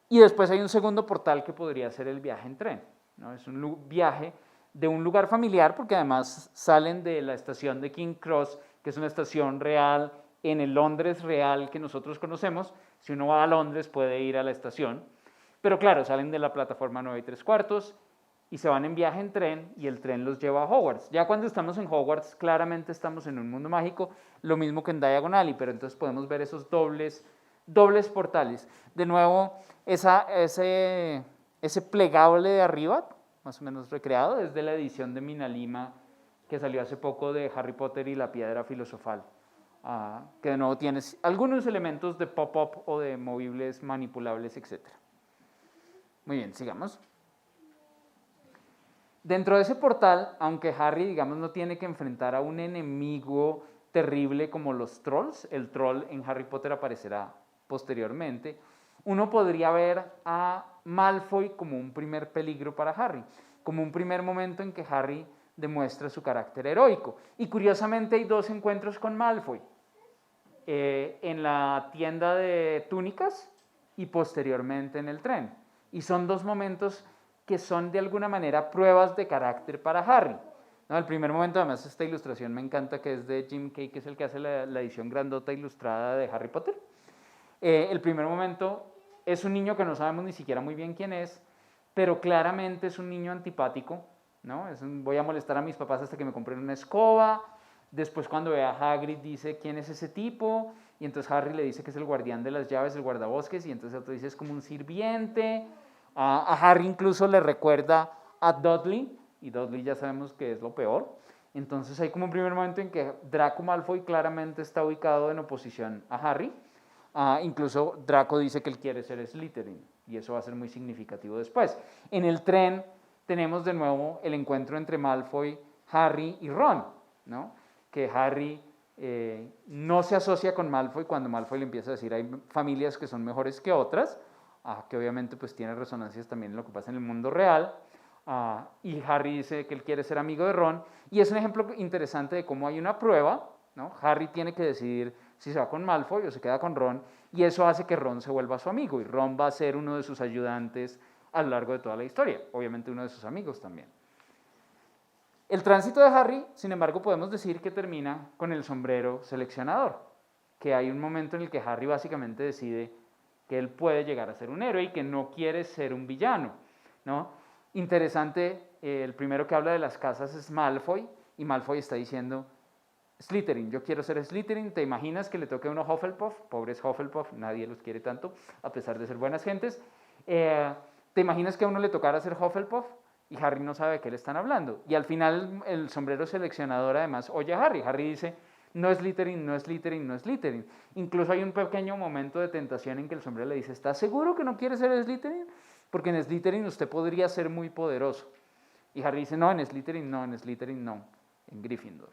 Y después hay un segundo portal que podría ser el viaje en tren, ¿no? Es un viaje de un lugar familiar, porque además salen de la estación de King Cross, que es una estación real en el Londres real que nosotros conocemos. Si uno va a Londres puede ir a la estación, pero claro, salen de la plataforma 9 3/4 y se van en viaje en tren, y el tren los lleva a Hogwarts. Ya cuando estamos en Hogwarts, claramente estamos en un mundo mágico, lo mismo que en Diagon Alley, pero entonces podemos ver esos dobles portales. De nuevo, ese plegable de arriba, más o menos recreado, es de la edición de Minalima que salió hace poco de Harry Potter y la Piedra Filosofal, que de nuevo tiene algunos elementos de pop-up o de movibles manipulables, etc. Muy bien, sigamos. Dentro de ese portal, aunque Harry, digamos, no tiene que enfrentar a un enemigo terrible como los trolls, el troll en Harry Potter aparecerá posteriormente, uno podría ver a Malfoy como un primer peligro para Harry, como un primer momento en que Harry demuestra su carácter heroico. Y curiosamente hay dos encuentros con Malfoy, en la tienda de túnicas y posteriormente en el tren. Y son dos momentos que son de alguna manera pruebas de carácter para Harry. ¿No? El primer momento, además, esta ilustración me encanta, que es de Jim Kay, que es el que hace la edición grandota ilustrada de Harry Potter. El primer momento es un niño que no sabemos ni siquiera muy bien quién es, pero claramente es un niño antipático, ¿no? Voy a molestar a mis papás hasta que me compren una escoba. Después, cuando ve a Hagrid, dice quién es ese tipo, y entonces Harry le dice que es el guardián de las llaves, el guardabosques, y entonces otro dice es como un sirviente. A Harry incluso le recuerda a Dudley, y Dudley ya sabemos que es lo peor. Entonces hay como un primer momento en que Draco Malfoy claramente está ubicado en oposición a Harry. Incluso Draco dice que él quiere ser Slytherin, y eso va a ser muy significativo después. En el tren tenemos de nuevo el encuentro entre Malfoy, Harry y Ron, ¿no? Que Harry no se asocia con Malfoy cuando Malfoy le empieza a decir hay familias que son mejores que otras, que obviamente pues tiene resonancias también en lo que pasa en el mundo real. Y Harry dice que él quiere ser amigo de Ron, y es un ejemplo interesante de cómo hay una prueba, ¿no? Harry tiene que decidir si se va con Malfoy o se queda con Ron, y eso hace que Ron se vuelva su amigo, y Ron va a ser uno de sus ayudantes a lo largo de toda la historia, obviamente uno de sus amigos también. El tránsito de Harry, sin embargo, podemos decir que termina con el sombrero seleccionador, que hay un momento en el que Harry básicamente decide que él puede llegar a ser un héroe y que no quiere ser un villano, ¿no? Interesante, el primero que habla de las casas es Malfoy, y Malfoy está diciendo Slytherin, yo quiero ser Slytherin. ¿Te imaginas que le toque a uno Hufflepuff? Pobres Hufflepuff, nadie los quiere tanto, a pesar de ser buenas gentes. ¿Te imaginas que a uno le tocara ser Hufflepuff? Y Harry no sabe de qué le están hablando. Y al final el sombrero seleccionador además oye a Harry. Harry dice, no es Slytherin, no es Slytherin, no es Slytherin. Incluso hay un pequeño momento de tentación en que el sombrero le dice, ¿estás seguro que no quiere ser Slytherin? Porque en Slytherin usted podría ser muy poderoso. Y Harry dice, no, en Slytherin no, en Slytherin no, en Gryffindor.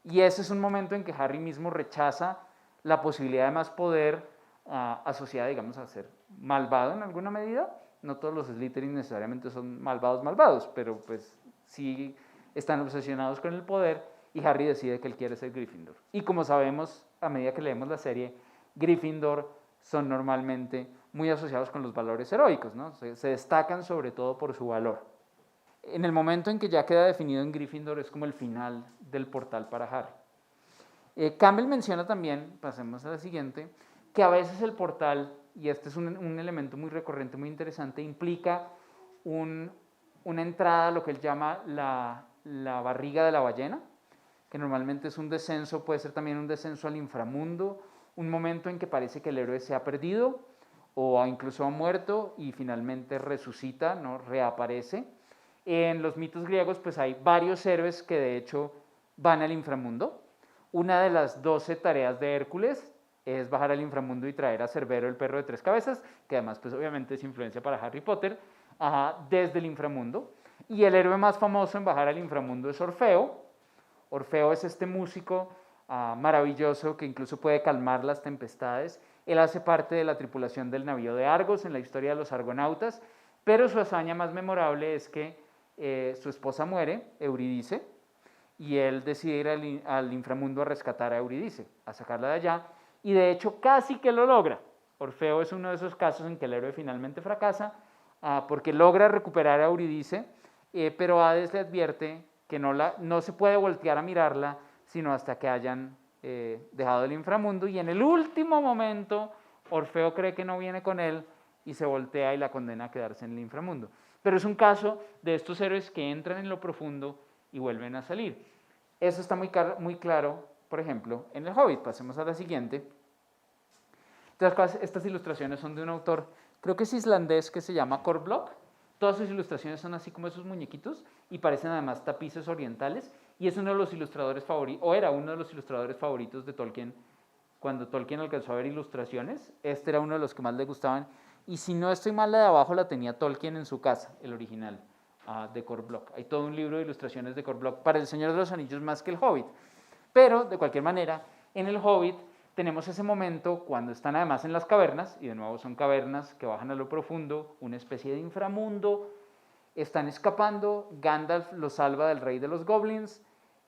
Y ese es un momento en que Harry mismo rechaza la posibilidad de más poder asociada, digamos, a ser malvado en alguna medida. No todos los Slytherin necesariamente son malvados, pero pues sí están obsesionados con el poder, y Harry decide que él quiere ser Gryffindor. Y como sabemos, a medida que leemos la serie, Gryffindor son normalmente muy asociados con los valores heroicos, ¿no? Se destacan sobre todo por su valor. En el momento en que ya queda definido en Gryffindor es como el final del portal para Harry. Campbell menciona también, pasemos a la siguiente, que a veces el portal, y este es un elemento muy recurrente, muy interesante, implica una entrada a lo que él llama la barriga de la ballena, que normalmente es un descenso, puede ser también un descenso al inframundo, un momento en que parece que el héroe se ha perdido o incluso ha muerto y finalmente resucita, ¿no? Reaparece. En los mitos griegos pues hay varios héroes que de hecho van al inframundo. Una de las 12 tareas de Hércules es bajar al inframundo y traer a Cerbero, el perro de 3 cabezas, que además pues obviamente es influencia para Harry Potter, desde el inframundo. Y el héroe más famoso en bajar al inframundo es Orfeo. Orfeo es este músico maravilloso que incluso puede calmar las tempestades. Él hace parte de la tripulación del navío de Argos en la historia de los argonautas, pero su hazaña más memorable es que su esposa muere, Eurídice, y él decide ir al inframundo a rescatar a Eurídice, a sacarla de allá, y de hecho casi que lo logra. Orfeo es uno de esos casos en que el héroe finalmente fracasa, porque logra recuperar a Eurídice, pero Hades le advierte que no se puede voltear a mirarla, sino hasta que hayan dejado el inframundo, y en el último momento Orfeo cree que no viene con él, y se voltea y la condena a quedarse en el inframundo. Pero es un caso de estos héroes que entran en lo profundo y vuelven a salir. Eso está muy claro, por ejemplo, en El Hobbit. Pasemos a la siguiente. Estas ilustraciones son de un autor, creo que es islandés, que se llama Cor Bloch. Todas sus ilustraciones son así como esos muñequitos y parecen además tapices orientales, y es uno de los ilustradores favoritos, o era uno de los ilustradores favoritos de Tolkien. Cuando Tolkien alcanzó a ver ilustraciones, este era uno de los que más le gustaban, y si no estoy mal, la de abajo la tenía Tolkien en su casa, el original. de Cory Bloch. Hay todo un libro de ilustraciones de Cory Bloch para El Señor de los Anillos más que El Hobbit. Pero, de cualquier manera, en El Hobbit tenemos ese momento cuando están además en las cavernas, y de nuevo son cavernas que bajan a lo profundo, una especie de inframundo, están escapando, Gandalf los salva del rey de los goblins,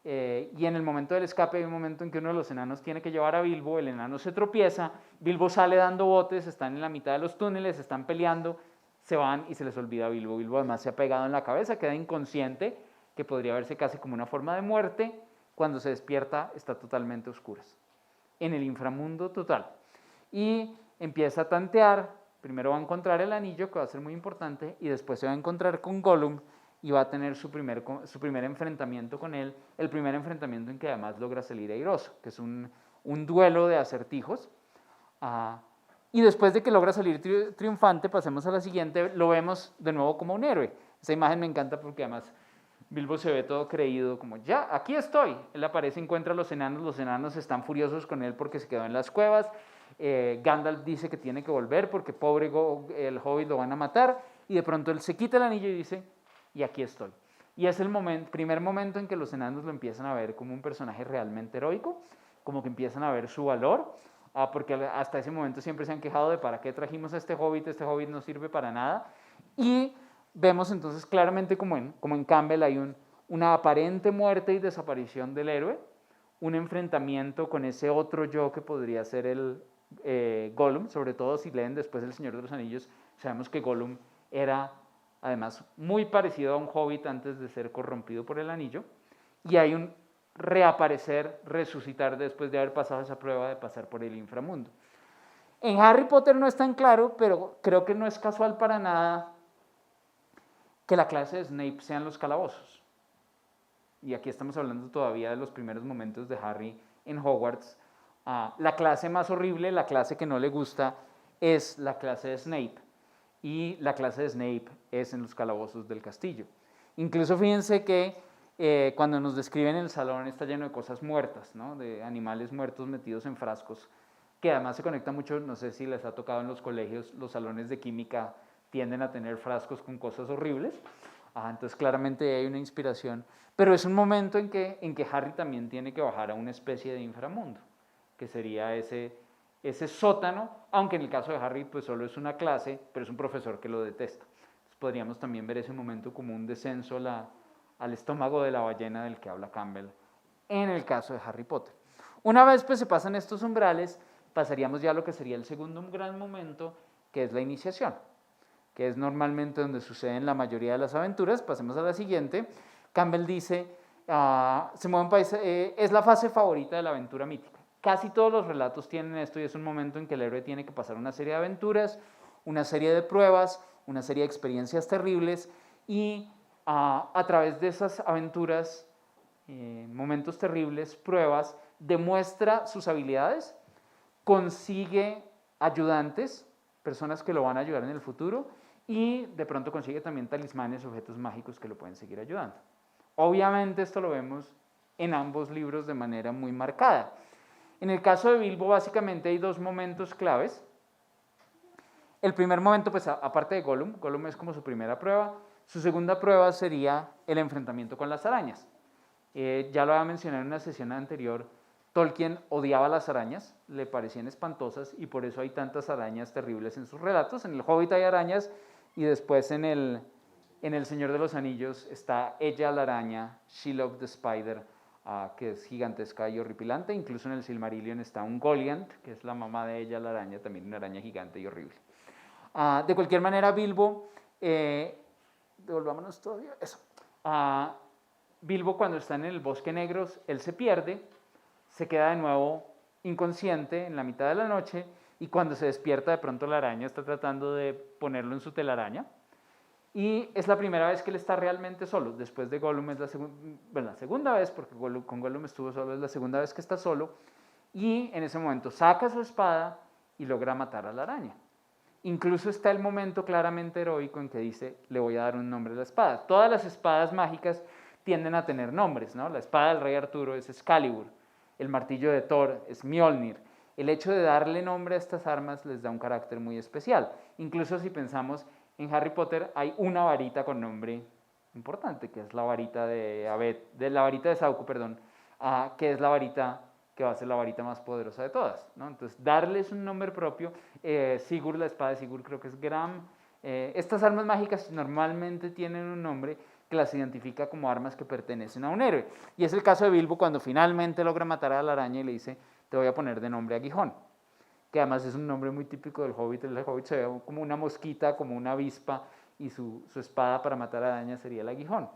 y en el momento del escape hay un momento en que uno de los enanos tiene que llevar a Bilbo, el enano se tropieza, Bilbo sale dando botes, están en la mitad de los túneles, están peleando, se van y se les olvida a Bilbo. Bilbo además se ha pegado en la cabeza, queda inconsciente, que podría verse casi como una forma de muerte. Cuando se despierta está totalmente a oscuras, en el inframundo total. Y empieza a tantear, primero va a encontrar el anillo, que va a ser muy importante, y después se va a encontrar con Gollum y va a tener su primer enfrentamiento con él, el primer enfrentamiento en que además logra salir airoso, que es un duelo de acertijos. Y después de que logra salir triunfante, pasemos a la siguiente, lo vemos de nuevo como un héroe. Esa imagen me encanta porque además Bilbo se ve todo creído, como ya, aquí estoy. Él aparece, encuentra a los enanos están furiosos con él porque se quedó en las cuevas. Gandalf dice que tiene que volver porque pobre el Hobbit lo van a matar, y de pronto él se quita el anillo y dice, y aquí estoy. Y es el primer momento en que los enanos lo empiezan a ver como un personaje realmente heroico, como que empiezan a ver su valor, porque hasta ese momento siempre se han quejado de para qué trajimos a este Hobbit no sirve para nada. Y vemos entonces claramente como en Campbell hay una aparente muerte y desaparición del héroe, un enfrentamiento con ese otro yo que podría ser el Gollum, sobre todo si leen después El Señor de los Anillos, sabemos que Gollum era además muy parecido a un hobbit antes de ser corrompido por el anillo, y hay un reaparecer, resucitar después de haber pasado esa prueba de pasar por el inframundo. En Harry Potter no es tan claro, pero creo que no es casual para nada que la clase de Snape sean los calabozos. Y aquí estamos hablando todavía de los primeros momentos de Harry en Hogwarts. La clase más horrible, la clase que no le gusta, es la clase de Snape. Y la clase de Snape es en los calabozos del castillo. Incluso fíjense que cuando nos describen el salón está lleno de cosas muertas, ¿no? De animales muertos metidos en frascos, que además se conecta mucho, no sé si les ha tocado en los colegios, los salones de química tienden a tener frascos con cosas horribles. Entonces claramente hay una inspiración, pero es un momento en que Harry también tiene que bajar a una especie de inframundo, que sería ese sótano, aunque en el caso de Harry pues solo es una clase, pero es un profesor que lo detesta. Entonces podríamos también ver ese momento como un descenso al estómago de la ballena del que habla Campbell en el caso de Harry Potter. Una vez pues se pasan estos umbrales, pasaríamos ya a lo que sería el segundo gran momento, que es la iniciación, que es normalmente donde suceden la mayoría de las aventuras. Pasemos a la siguiente. Campbell dice, se mueve un país, es la fase favorita de la aventura mítica. Casi todos los relatos tienen esto, y es un momento en que el héroe tiene que pasar una serie de aventuras, una serie de pruebas, una serie de experiencias terribles, y a través de esas aventuras, momentos terribles, pruebas, demuestra sus habilidades, consigue ayudantes, personas que lo van a ayudar en el futuro, y de pronto consigue también talismanes, objetos mágicos que lo pueden seguir ayudando. Obviamente esto lo vemos en ambos libros de manera muy marcada. En el caso de Bilbo básicamente hay dos momentos claves. El primer momento, pues aparte de Gollum, Gollum es como su primera prueba. Su segunda prueba sería el enfrentamiento con las arañas. Ya lo había mencionado en una sesión anterior, Tolkien odiaba las arañas, le parecían espantosas, y por eso hay tantas arañas terribles en sus relatos. En El Hobbit hay arañas, y después en El Señor de los Anillos está ella la araña, Shelob the Spider, que es gigantesca y horripilante. Incluso en el Silmarillion está un Goliant, que es la mamá de ella la araña, también una araña gigante y horrible. De cualquier manera, Bilbo, devolvámonos todavía, eso. Bilbo, cuando está en el Bosque Negro, él se pierde, se queda de nuevo inconsciente en la mitad de la noche, y cuando se despierta de pronto la araña está tratando de ponerlo en su telaraña, y es la primera vez que él está realmente solo. Después de Gollum es la segunda vez, porque con Gollum estuvo solo, es la segunda vez que está solo, y en ese momento saca su espada y logra matar a la araña. Incluso está el momento claramente heroico en que dice, le voy a dar un nombre a la espada. Todas las espadas mágicas tienden a tener nombres, ¿no? La espada del rey Arturo es Excalibur, el martillo de Thor es Mjolnir. El hecho de darle nombre a estas armas les da un carácter muy especial. Incluso si pensamos en Harry Potter, hay una varita con nombre importante, que es la varita de la varita de Sauco, perdón, que es la varita que va a ser la varita más poderosa de todas, ¿no? Entonces, darles un nombre propio. Sigurd, la espada de Sigurd, creo que es Gram. Estas armas mágicas normalmente tienen un nombre que las identifica como armas que pertenecen a un héroe. Y es el caso de Bilbo cuando finalmente logra matar a la araña y le dice, te voy a poner de nombre Aguijón, que además es un nombre muy típico del Hobbit. El Hobbit se ve como una mosquita, como una avispa, y su espada para matar a arañas sería el aguijón.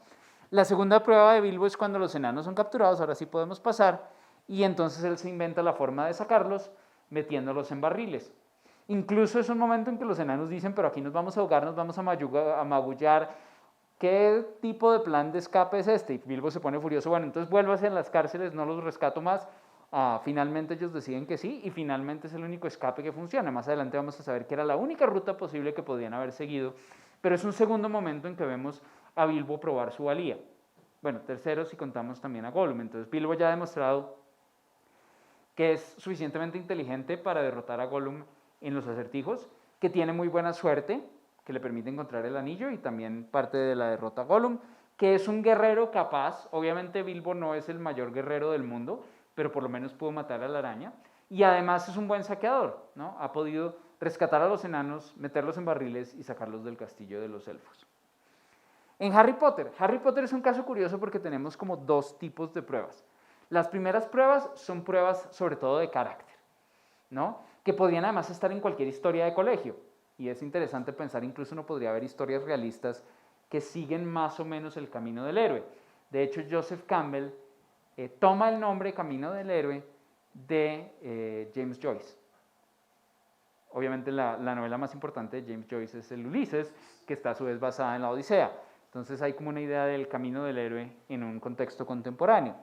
La segunda prueba de Bilbo es cuando los enanos son capturados, ahora sí podemos pasar, y entonces él se inventa la forma de sacarlos metiéndolos en barriles. Incluso es un momento en que los enanos dicen, pero aquí nos vamos a ahogar, nos vamos a magullar, ¿qué tipo de plan de escape es este? Y Bilbo se pone furioso, bueno, entonces vuélvase en las cárceles, no los rescato más. Finalmente ellos deciden que sí y finalmente es el único escape que funciona. Más adelante vamos a saber que era la única ruta posible que podían haber seguido, pero es un segundo momento en que vemos a Bilbo probar su valía. Bueno, tercero si contamos también a Gollum. Entonces Bilbo ya ha demostrado que es suficientemente inteligente para derrotar a Gollum en los acertijos, que tiene muy buena suerte, que le permite encontrar el anillo y también parte de la derrota a Gollum, que es un guerrero capaz. Obviamente Bilbo no es el mayor guerrero del mundo, pero por lo menos pudo matar a la araña, y además es un buen saqueador, ¿no? Ha podido rescatar a los enanos, meterlos en barriles y sacarlos del castillo de los elfos. En Harry Potter es un caso curioso porque tenemos como dos tipos de pruebas. Las primeras pruebas son pruebas sobre todo de carácter, ¿no? Que podrían además estar en cualquier historia de colegio, y es interesante pensar, incluso uno podría ver historias realistas que siguen más o menos el camino del héroe. De hecho, Joseph Campbell toma el nombre Camino del Héroe de James Joyce. Obviamente la novela más importante de James Joyce es el Ulises, que está a su vez basada en la Odisea. Entonces hay como una idea del camino del héroe en un contexto contemporáneo.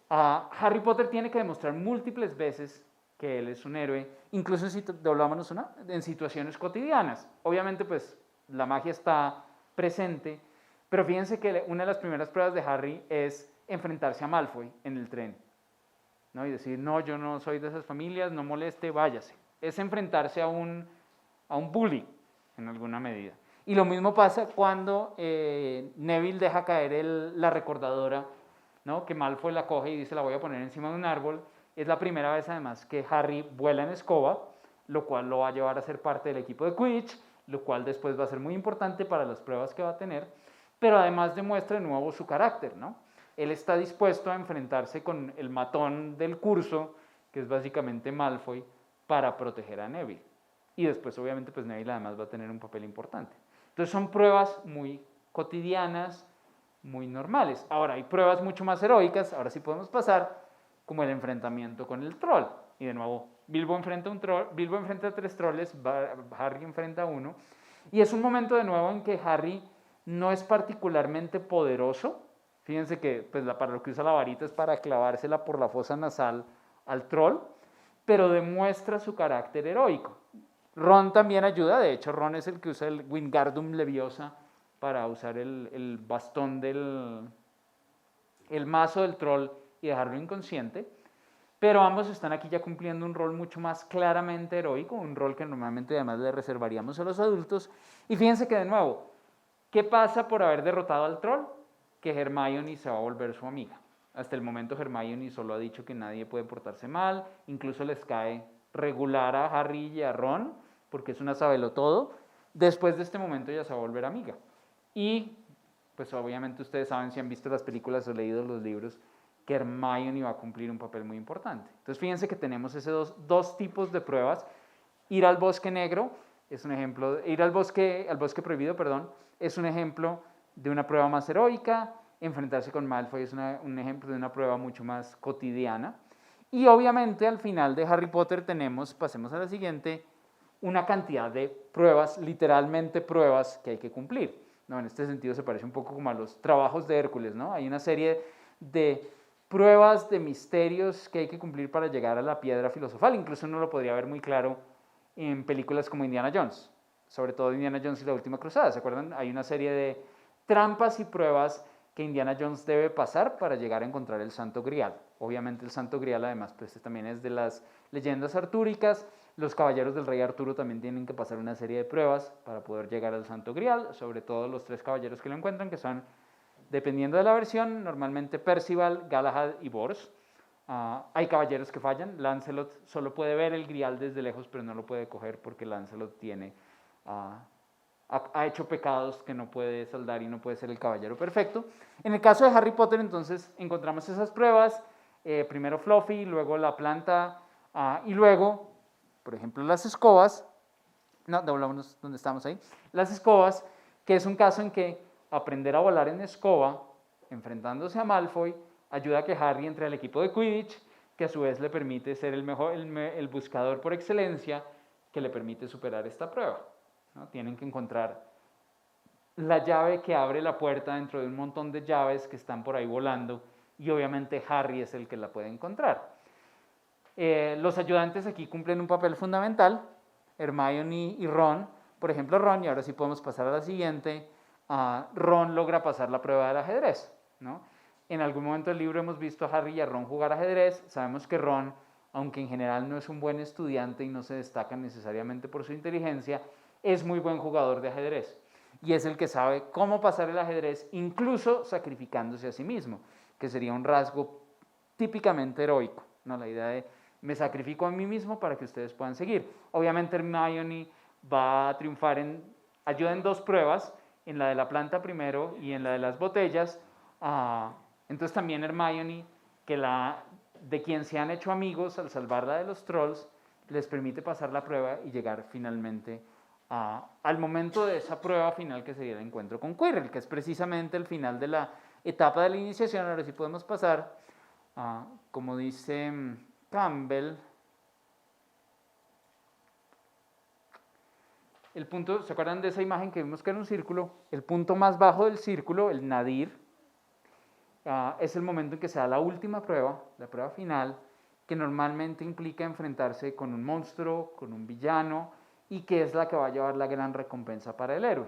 Harry Potter tiene que demostrar múltiples veces que él es un héroe, incluso en situaciones cotidianas. Obviamente pues la magia está presente, pero fíjense que una de las primeras pruebas de Harry es enfrentarse a Malfoy en el tren, ¿no? Y decir, no, yo no soy de esas familias, no moleste, váyase. Es enfrentarse a un bully, en alguna medida. Y lo mismo pasa cuando Neville deja caer la recordadora, ¿no? Que Malfoy la coge y dice, la voy a poner encima de un árbol. Es la primera vez además que Harry vuela en escoba, lo cual lo va a llevar a ser parte del equipo de Quidditch, lo cual después va a ser muy importante para las pruebas que va a tener, pero además demuestra de nuevo su carácter, ¿no? Él está dispuesto a enfrentarse con el matón del curso, que es básicamente Malfoy, para proteger a Neville. Y después obviamente pues Neville además va a tener un papel importante. Entonces son pruebas muy cotidianas, muy normales. Ahora hay pruebas mucho más heroicas, ahora sí podemos pasar, como el enfrentamiento con el troll. Y de nuevo, Bilbo enfrenta a 3 trolls, Harry enfrenta a uno. Y es un momento de nuevo en que Harry no es particularmente poderoso. Fíjense que pues, para lo que usa la varita es para clavársela por la fosa nasal al troll, pero demuestra su carácter heroico. Ron también ayuda, de hecho Ron es el que usa el Wingardium Leviosa para usar el bastón el mazo del troll y dejarlo inconsciente, pero ambos están aquí ya cumpliendo un rol mucho más claramente heroico, un rol que normalmente además le reservaríamos a los adultos. Y fíjense que de nuevo, ¿qué pasa por haber derrotado al troll? Que Hermione se va a volver su amiga. Hasta el momento Hermione solo ha dicho que nadie puede portarse mal, incluso les cae regular a Harry y a Ron, porque es una sabelotodo. Después de este momento ya se va a volver amiga. Y pues obviamente ustedes saben, si han visto las películas o leído los libros, que Hermione va a cumplir un papel muy importante. Entonces fíjense que tenemos esos dos tipos de pruebas. Ir al bosque negro es un ejemplo, ir al bosque prohibido, perdón, es un ejemplo de una prueba más heroica. Enfrentarse con Malfoy es un ejemplo de una prueba mucho más cotidiana. Y obviamente al final de Harry Potter tenemos, pasemos a la siguiente, una cantidad de pruebas, literalmente pruebas que hay que cumplir, ¿no? En este sentido se parece un poco como a los trabajos de Hércules, ¿no? Hay una serie de pruebas, de misterios que hay que cumplir para llegar a la piedra filosofal. Incluso uno lo podría ver muy claro en películas como Indiana Jones, sobre todo Indiana Jones y la Última Cruzada. ¿Se acuerdan? Hay una serie de trampas y pruebas que Indiana Jones debe pasar para llegar a encontrar el Santo Grial. Obviamente el Santo Grial además pues también es de las leyendas artúricas. Los caballeros del rey Arturo también tienen que pasar una serie de pruebas para poder llegar al Santo Grial, sobre todo los 3 caballeros que lo encuentran, que son, dependiendo de la versión, normalmente Percival, Galahad y Bors. Hay caballeros que fallan. Lancelot solo puede ver el Grial desde lejos, pero no lo puede coger porque Lancelot ha hecho pecados que no puede saldar y no puede ser el caballero perfecto. En el caso de Harry Potter, entonces, encontramos esas pruebas, primero Fluffy, luego la planta, y luego, por ejemplo, las escobas. No, devolvámonos donde estamos ahí. Las escobas, que es un caso en que aprender a volar en escoba, enfrentándose a Malfoy, ayuda a que Harry entre al equipo de Quidditch, que a su vez le permite ser el buscador por excelencia, que le permite superar esta prueba, ¿no? Tienen que encontrar la llave que abre la puerta dentro de un montón de llaves que están por ahí volando, y obviamente Harry es el que la puede encontrar. Los ayudantes aquí cumplen un papel fundamental, Hermione y Ron. Por ejemplo, Ron, y ahora sí podemos pasar a la siguiente, Ron logra pasar la prueba del ajedrez, ¿no? En algún momento del libro hemos visto a Harry y a Ron jugar ajedrez. Sabemos que Ron, aunque en general no es un buen estudiante y no se destaca necesariamente por su inteligencia, es muy buen jugador de ajedrez. Y es el que sabe cómo pasar el ajedrez, incluso sacrificándose a sí mismo, que sería un rasgo típicamente heroico, ¿no? La idea de me sacrifico a mí mismo para que ustedes puedan seguir. Obviamente Hermione va a triunfar ayuda en 2 pruebas, en la de la planta primero y en la de las botellas. Entonces también Hermione, de quien se han hecho amigos al salvarla de los trolls, les permite pasar la prueba y llegar finalmente al momento de esa prueba final, que sería el encuentro con Quirrell, que es precisamente el final de la etapa de la iniciación. Ahora sí podemos pasar, como dice Campbell, el punto, ¿se acuerdan de esa imagen que vimos que era un círculo? El punto más bajo del círculo, el nadir, es el momento en que se da la última prueba, la prueba final, que normalmente implica enfrentarse con un monstruo, con un villano, y que es la que va a llevar la gran recompensa para el héroe.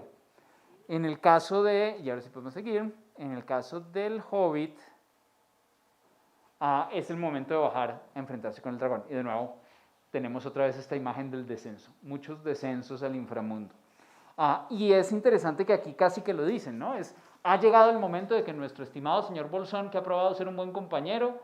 En el caso de, y ahora sí podemos seguir, en el caso del Hobbit, es el momento de bajar a enfrentarse con el dragón. Y de nuevo, tenemos otra vez esta imagen del descenso, muchos descensos al inframundo. Y es interesante que aquí casi que lo dicen, ¿no? Ha llegado el momento de que nuestro estimado señor Bolsón, que ha probado ser un buen compañero,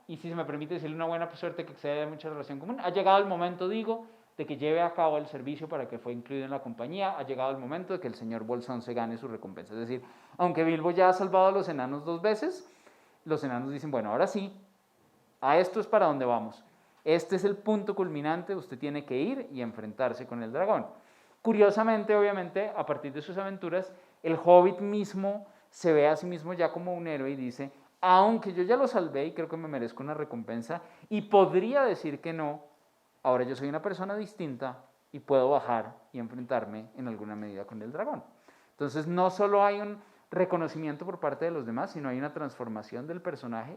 y si se me permite decirle una buena suerte que excede mucha relación común, ha llegado el momento, digo, de que lleve a cabo el servicio para que fue incluido en la compañía. Ha llegado el momento de que el señor Bolsón se gane su recompensa. Es decir, aunque Bilbo ya ha salvado a los enanos 2 veces, los enanos dicen, bueno, ahora sí, a esto es para donde vamos. Este es el punto culminante, usted tiene que ir y enfrentarse con el dragón. Curiosamente, obviamente, a partir de sus aventuras, el Hobbit mismo se ve a sí mismo ya como un héroe y dice, aunque yo ya lo salvé y creo que me merezco una recompensa, y podría decir que no, ahora yo soy una persona distinta y puedo bajar y enfrentarme en alguna medida con el dragón. Entonces no solo hay un reconocimiento por parte de los demás, sino hay una transformación del personaje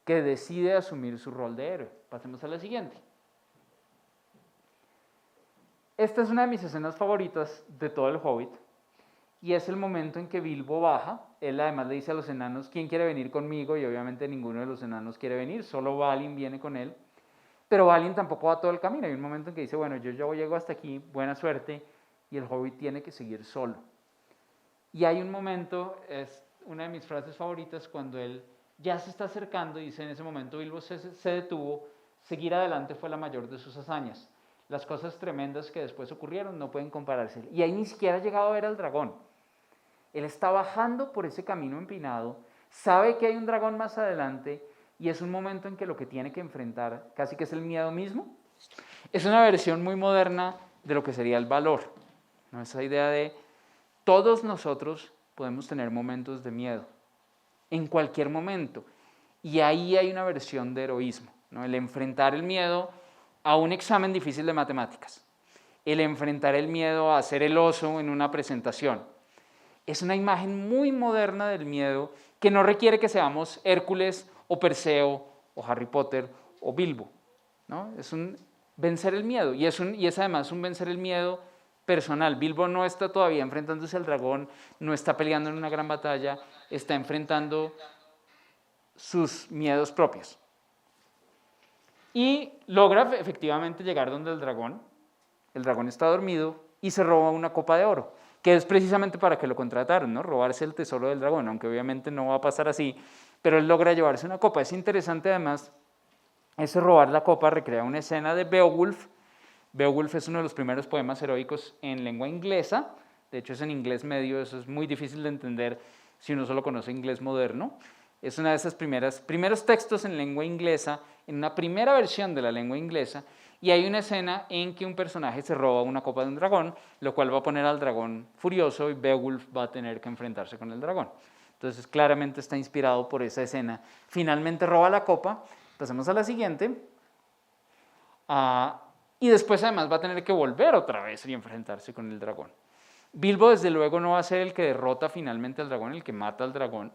que decide asumir su rol de héroe. Pasemos a la siguiente. Esta es una de mis escenas favoritas de todo el Hobbit, y es el momento en que Bilbo baja. Él además le dice a los enanos, ¿quién quiere venir conmigo? Y obviamente ninguno de los enanos quiere venir, solo Balin viene con él. Pero Balin tampoco va todo el camino. Hay un momento en que dice, bueno, yo ya llego hasta aquí, buena suerte, y el Hobbit tiene que seguir solo. Y hay un momento, es una de mis frases favoritas, cuando él ya se está acercando, y dice, en ese momento Bilbo se detuvo, seguir adelante fue la mayor de sus hazañas. Las cosas tremendas que después ocurrieron no pueden compararse. Y ahí ni siquiera ha llegado a ver al dragón. Él está bajando por ese camino empinado, sabe que hay un dragón más adelante, y es un momento en que lo que tiene que enfrentar casi que es el miedo mismo. Es una versión muy moderna de lo que sería el valor, ¿no? Esa idea de todos nosotros podemos tener momentos de miedo, en cualquier momento, y ahí hay una versión de heroísmo, ¿no? El enfrentar el miedo a un examen difícil de matemáticas, el enfrentar el miedo a ser el oso en una presentación. Es una imagen muy moderna del miedo que no requiere que seamos Hércules o Perseo o Harry Potter o Bilbo, ¿no? Es un vencer el miedo, y es además un vencer el miedo personal. Bilbo no está todavía enfrentándose al dragón, no está peleando en una gran batalla, está enfrentando sus miedos propios. y logra efectivamente llegar donde el dragón está dormido y se roba una copa de oro, que es precisamente para que lo contrataron, ¿no? Robarse el tesoro del dragón, aunque obviamente no va a pasar así, pero él logra llevarse una copa. Es interesante además, ese robar la copa recrea una escena de Beowulf. Beowulf es uno de los primeros poemas heroicos en lengua inglesa, de hecho es en inglés medio, eso es muy difícil de entender si uno solo conoce inglés moderno. Es una de esas primeros textos en lengua inglesa, en una primera versión de la lengua inglesa, y hay una escena en que un personaje se roba una copa de un dragón, lo cual va a poner al dragón furioso y Beowulf va a tener que enfrentarse con el dragón. Entonces claramente está inspirado por esa escena. Finalmente roba la copa, pasemos a la siguiente, y después además va a tener que volver otra vez y enfrentarse con el dragón. Bilbo desde luego no va a ser el que derrota finalmente al dragón, el que mata al dragón,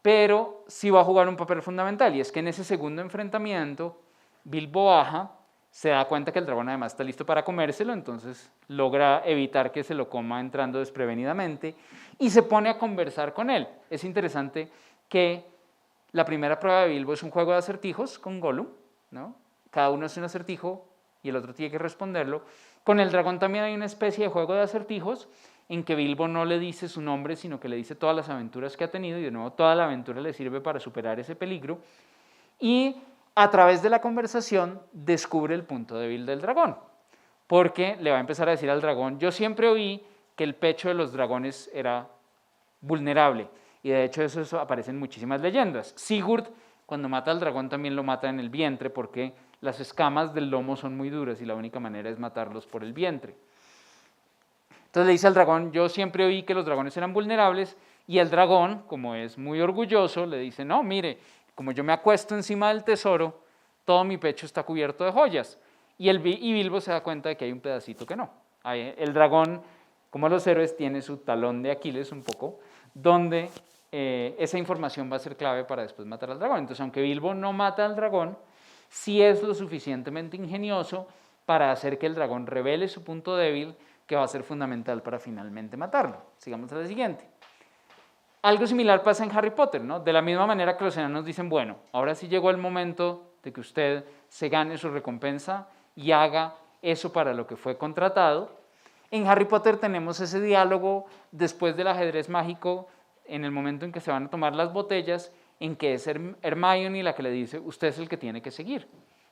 pero sí va a jugar un papel fundamental, y es que en ese segundo enfrentamiento Bilbo baja, se da cuenta que el dragón además está listo para comérselo, entonces logra evitar que se lo coma entrando desprevenidamente y se pone a conversar con él. Es interesante que la primera prueba de Bilbo es un juego de acertijos con Gollum, ¿no? Cada uno hace un acertijo y el otro tiene que responderlo. Con el dragón también hay una especie de juego de acertijos en que Bilbo no le dice su nombre, sino que le dice todas las aventuras que ha tenido, y de nuevo toda la aventura le sirve para superar ese peligro, y a través de la conversación descubre el punto débil del dragón, porque le va a empezar a decir al dragón: yo siempre oí que el pecho de los dragones era vulnerable, y de hecho eso aparece en muchísimas leyendas. Sigurd, cuando mata al dragón, también lo mata en el vientre, porque las escamas del lomo son muy duras y la única manera es matarlos por el vientre. Entonces le dice al dragón: yo siempre oí que los dragones eran vulnerables, y el dragón, como es muy orgulloso, le dice: no, mire, como yo me acuesto encima del tesoro, todo mi pecho está cubierto de joyas. Y Bilbo se da cuenta de que hay un pedacito que no. El dragón, como los héroes, tiene su talón de Aquiles un poco, donde esa información va a ser clave para después matar al dragón. Entonces, aunque Bilbo no mata al dragón, sí es lo suficientemente ingenioso para hacer que el dragón revele su punto débil, que va a ser fundamental para finalmente matarlo. Sigamos a la siguiente. Algo similar pasa en Harry Potter, ¿no? De la misma manera que los enanos dicen: bueno, ahora sí llegó el momento de que usted se gane su recompensa y haga eso para lo que fue contratado. En Harry Potter tenemos ese diálogo después del ajedrez mágico, en el momento en que se van a tomar las botellas, en que es Hermione la que le dice: usted es el que tiene que seguir,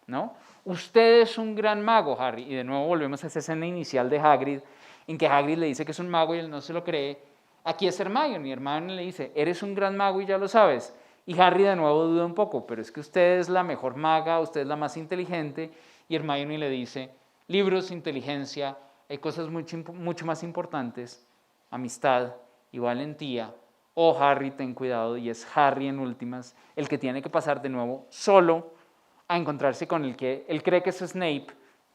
¿no? Usted es un gran mago, Harry. Y de nuevo volvemos a esa escena inicial de Hagrid, en que Hagrid le dice que es un mago y él no se lo cree. Aquí es Hermione, y Hermione le dice: eres un gran mago y ya lo sabes. Y Harry de nuevo duda un poco: pero es que usted es la mejor maga, usted es la más inteligente. Y Hermione le dice: libros, inteligencia, hay cosas mucho más importantes, amistad y valentía. Oh, Harry, ten cuidado. Y es Harry en últimas el que tiene que pasar de nuevo solo a encontrarse con el que él cree que es Snape,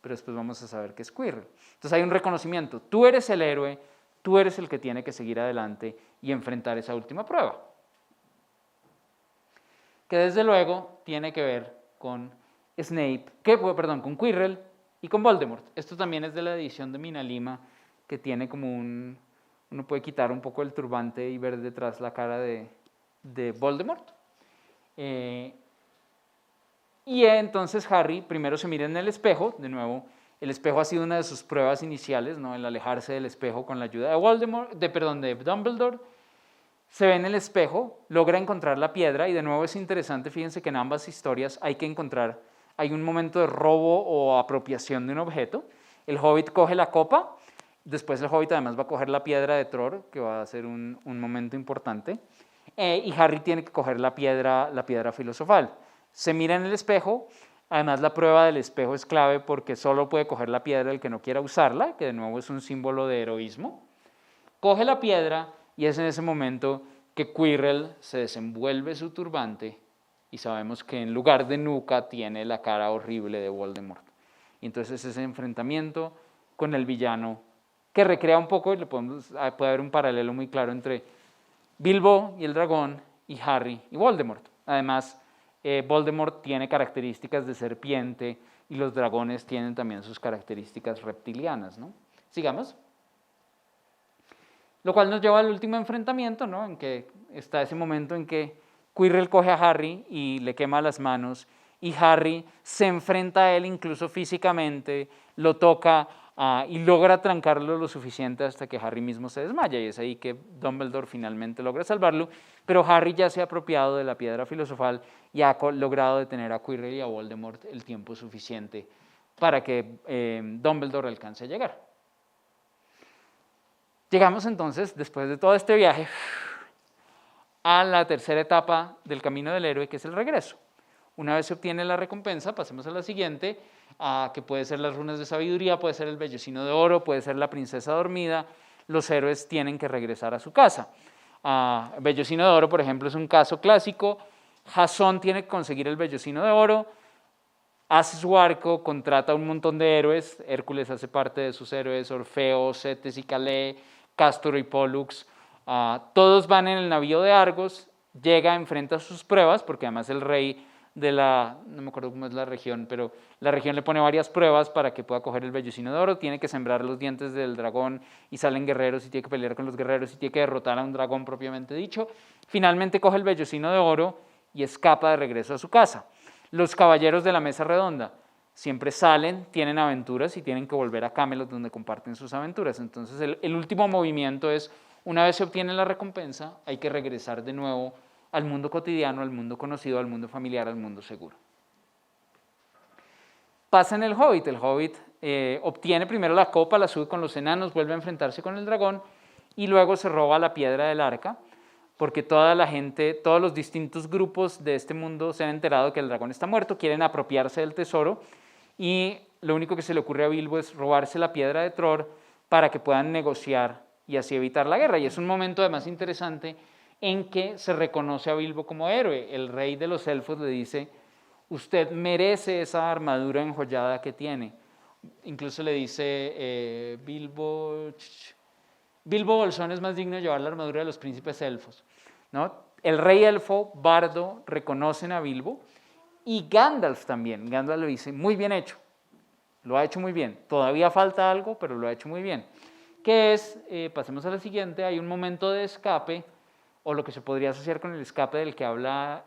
pero después vamos a saber que es Quirrell. Entonces hay un reconocimiento: tú eres el héroe, tú eres el que tiene que seguir adelante y enfrentar esa última prueba, que desde luego tiene que ver con con Quirrell y con Voldemort. Esto también es de la edición de Mina Lima, que tiene como uno puede quitar un poco el turbante y ver detrás la cara de Voldemort. Y entonces Harry primero se mira en el espejo, de nuevo, el espejo ha sido una de sus pruebas iniciales, ¿no? El alejarse del espejo con la ayuda de Dumbledore. Se ve en el espejo, logra encontrar la piedra, y de nuevo es interesante, fíjense que en ambas historias hay un momento de robo o apropiación de un objeto. El Hobbit coge la copa, después el Hobbit además va a coger la piedra de Tror, que va a ser un momento importante, y Harry tiene que coger la piedra filosofal. Se mira en el espejo, además la prueba del espejo es clave porque solo puede coger la piedra el que no quiera usarla, que de nuevo es un símbolo de heroísmo. Coge la piedra y es en ese momento que Quirrell se desenvuelve su turbante y sabemos que en lugar de nuca tiene la cara horrible de Voldemort. Y entonces ese enfrentamiento con el villano que recrea un poco, y puede haber un paralelo muy claro entre Bilbo y el dragón y Harry y Voldemort. Además, Voldemort tiene características de serpiente y los dragones tienen también sus características reptilianas, ¿no? Sigamos. Lo cual nos lleva al último enfrentamiento, ¿no? En que está ese momento en que Quirrell coge a Harry y le quema las manos y Harry se enfrenta a él incluso físicamente, lo toca y logra trancarlo lo suficiente hasta que Harry mismo se desmaya, y es ahí que Dumbledore finalmente logra salvarlo, pero Harry ya se ha apropiado de la piedra filosofal y ha logrado detener a Quirrell y a Voldemort el tiempo suficiente para que Dumbledore alcance a llegar. Llegamos entonces, después de todo este viaje, a la tercera etapa del camino del héroe, que es el regreso. Una vez se obtiene la recompensa, pasemos a la siguiente, que puede ser las runas de sabiduría, puede ser el vellocino de oro, puede ser la princesa dormida. Los héroes tienen que regresar a su casa. Vellocino de oro, por ejemplo, es un caso clásico. Jasón tiene que conseguir el vellocino de oro, hace su arco, contrata un montón de héroes. Hércules hace parte de sus héroes, Orfeo, Cetes y Calais, Castro y Pólux. Todos van en el navío de Argos, llega, enfrenta sus pruebas, porque además el rey de no me acuerdo cómo es la región, pero la región le pone varias pruebas para que pueda coger el vellocino de oro. Tiene que sembrar los dientes del dragón y salen guerreros y tiene que pelear con los guerreros y tiene que derrotar a un dragón propiamente dicho. Finalmente coge el vellocino de oro y escapa de regreso a su casa. Los caballeros de la mesa redonda siempre salen, tienen aventuras y tienen que volver a Camelot, donde comparten sus aventuras. Entonces el último movimiento es, una vez se obtiene la recompensa, hay que regresar de nuevo al mundo cotidiano, al mundo conocido, al mundo familiar, al mundo seguro. Pasa en el Hobbit obtiene primero la copa, la sube con los enanos, vuelve a enfrentarse con el dragón y luego se roba la piedra del arca, porque toda la gente, todos los distintos grupos de este mundo se han enterado que el dragón está muerto, quieren apropiarse del tesoro y lo único que se le ocurre a Bilbo es robarse la piedra de Tror para que puedan negociar y así evitar la guerra. Y es un momento además interesante en que se reconoce a Bilbo como héroe. El rey de los elfos le dice, usted merece esa armadura enjollada que tiene. Incluso le dice, Bilbo Bolsón es más digno de llevar la armadura de los príncipes elfos, ¿no? El rey elfo, Bardo, reconocen a Bilbo y Gandalf también. Gandalf lo dice, muy bien hecho, lo ha hecho muy bien. Todavía falta algo, pero lo ha hecho muy bien. Que es, pasemos a la siguiente, hay un momento de escape, o lo que se podría asociar con el escape del que habla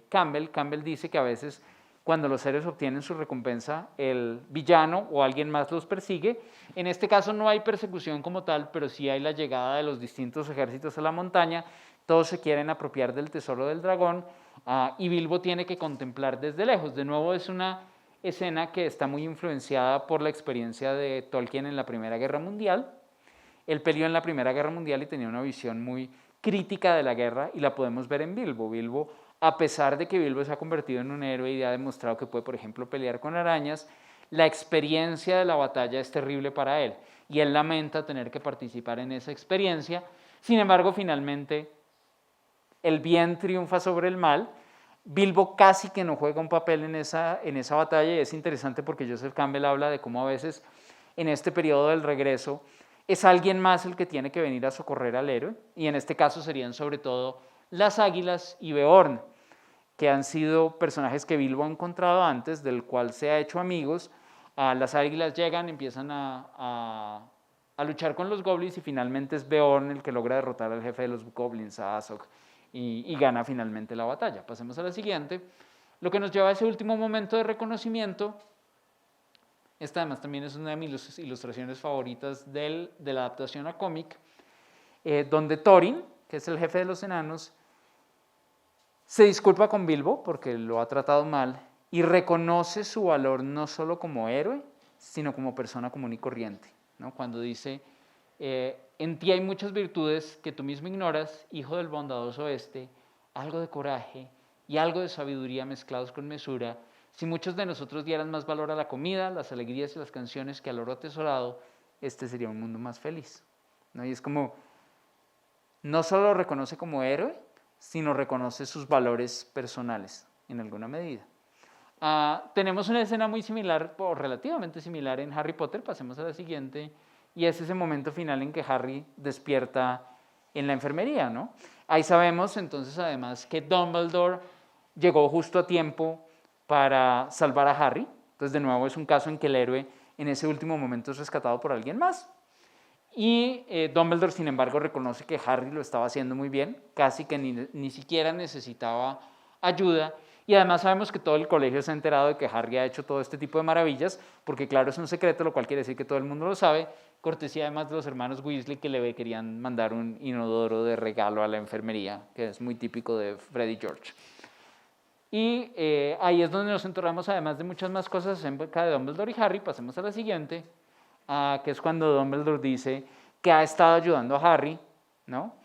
Campbell. Campbell dice que a veces cuando los héroes obtienen su recompensa, el villano o alguien más los persigue. En este caso no hay persecución como tal, pero sí hay la llegada de los distintos ejércitos a la montaña. Todos se quieren apropiar del tesoro del dragón y Bilbo tiene que contemplar desde lejos. De nuevo es una escena que está muy influenciada por la experiencia de Tolkien en la Primera Guerra Mundial. Él peleó en la Primera Guerra Mundial y tenía una visión muy crítica de la guerra y la podemos ver en Bilbo. Bilbo, a pesar de que Bilbo se ha convertido en un héroe y ha demostrado que puede, por ejemplo, pelear con arañas, la experiencia de la batalla es terrible para él y él lamenta tener que participar en esa experiencia. Sin embargo, finalmente, el bien triunfa sobre el mal. Bilbo casi que no juega un papel en esa batalla y es interesante porque Joseph Campbell habla de cómo a veces en este periodo del regreso es alguien más el que tiene que venir a socorrer al héroe, y en este caso serían sobre todo las águilas y Beorn, que han sido personajes que Bilbo ha encontrado antes, del cual se ha hecho amigos. Las águilas llegan, empiezan a luchar con los goblins y finalmente es Beorn el que logra derrotar al jefe de los goblins, a Azog, y gana finalmente la batalla. Pasemos a la siguiente, lo que nos lleva a ese último momento de reconocimiento. Esta además también es una de mis ilustraciones favoritas de la adaptación a cómic, donde Thorin, que es el jefe de los enanos, se disculpa con Bilbo porque lo ha tratado mal y reconoce su valor no solo como héroe, sino como persona común y corriente, ¿no? Cuando dice, en ti hay muchas virtudes que tú mismo ignoras, hijo del bondadoso oeste, algo de coraje y algo de sabiduría mezclados con mesura. Si muchos de nosotros dieran más valor a la comida, las alegrías y las canciones que al oro atesorado, este sería un mundo más feliz, ¿no? Y es como, no solo lo reconoce como héroe, sino reconoce sus valores personales en alguna medida. Tenemos una escena muy similar, o relativamente similar, en Harry Potter. Pasemos a la siguiente, y es ese momento final en que Harry despierta en la enfermería, ¿no? Ahí sabemos entonces además que Dumbledore llegó justo a tiempo para salvar a Harry. Entonces de nuevo es un caso en que el héroe en ese último momento es rescatado por alguien más. Y Dumbledore, sin embargo, reconoce que Harry lo estaba haciendo muy bien, casi que ni siquiera necesitaba ayuda, Y además sabemos que todo el colegio se ha enterado de que Harry ha hecho todo este tipo de maravillas, porque claro, es un secreto, lo cual quiere decir que todo el mundo lo sabe, cortesía además de los hermanos Weasley que le querían mandar un inodoro de regalo a la enfermería, que es muy típico de Fred y George. Y ahí es donde nos enterramos, además de muchas más cosas acerca de Dumbledore y Harry. Pasemos a la siguiente, que es cuando Dumbledore dice que ha estado ayudando a Harry, ¿no?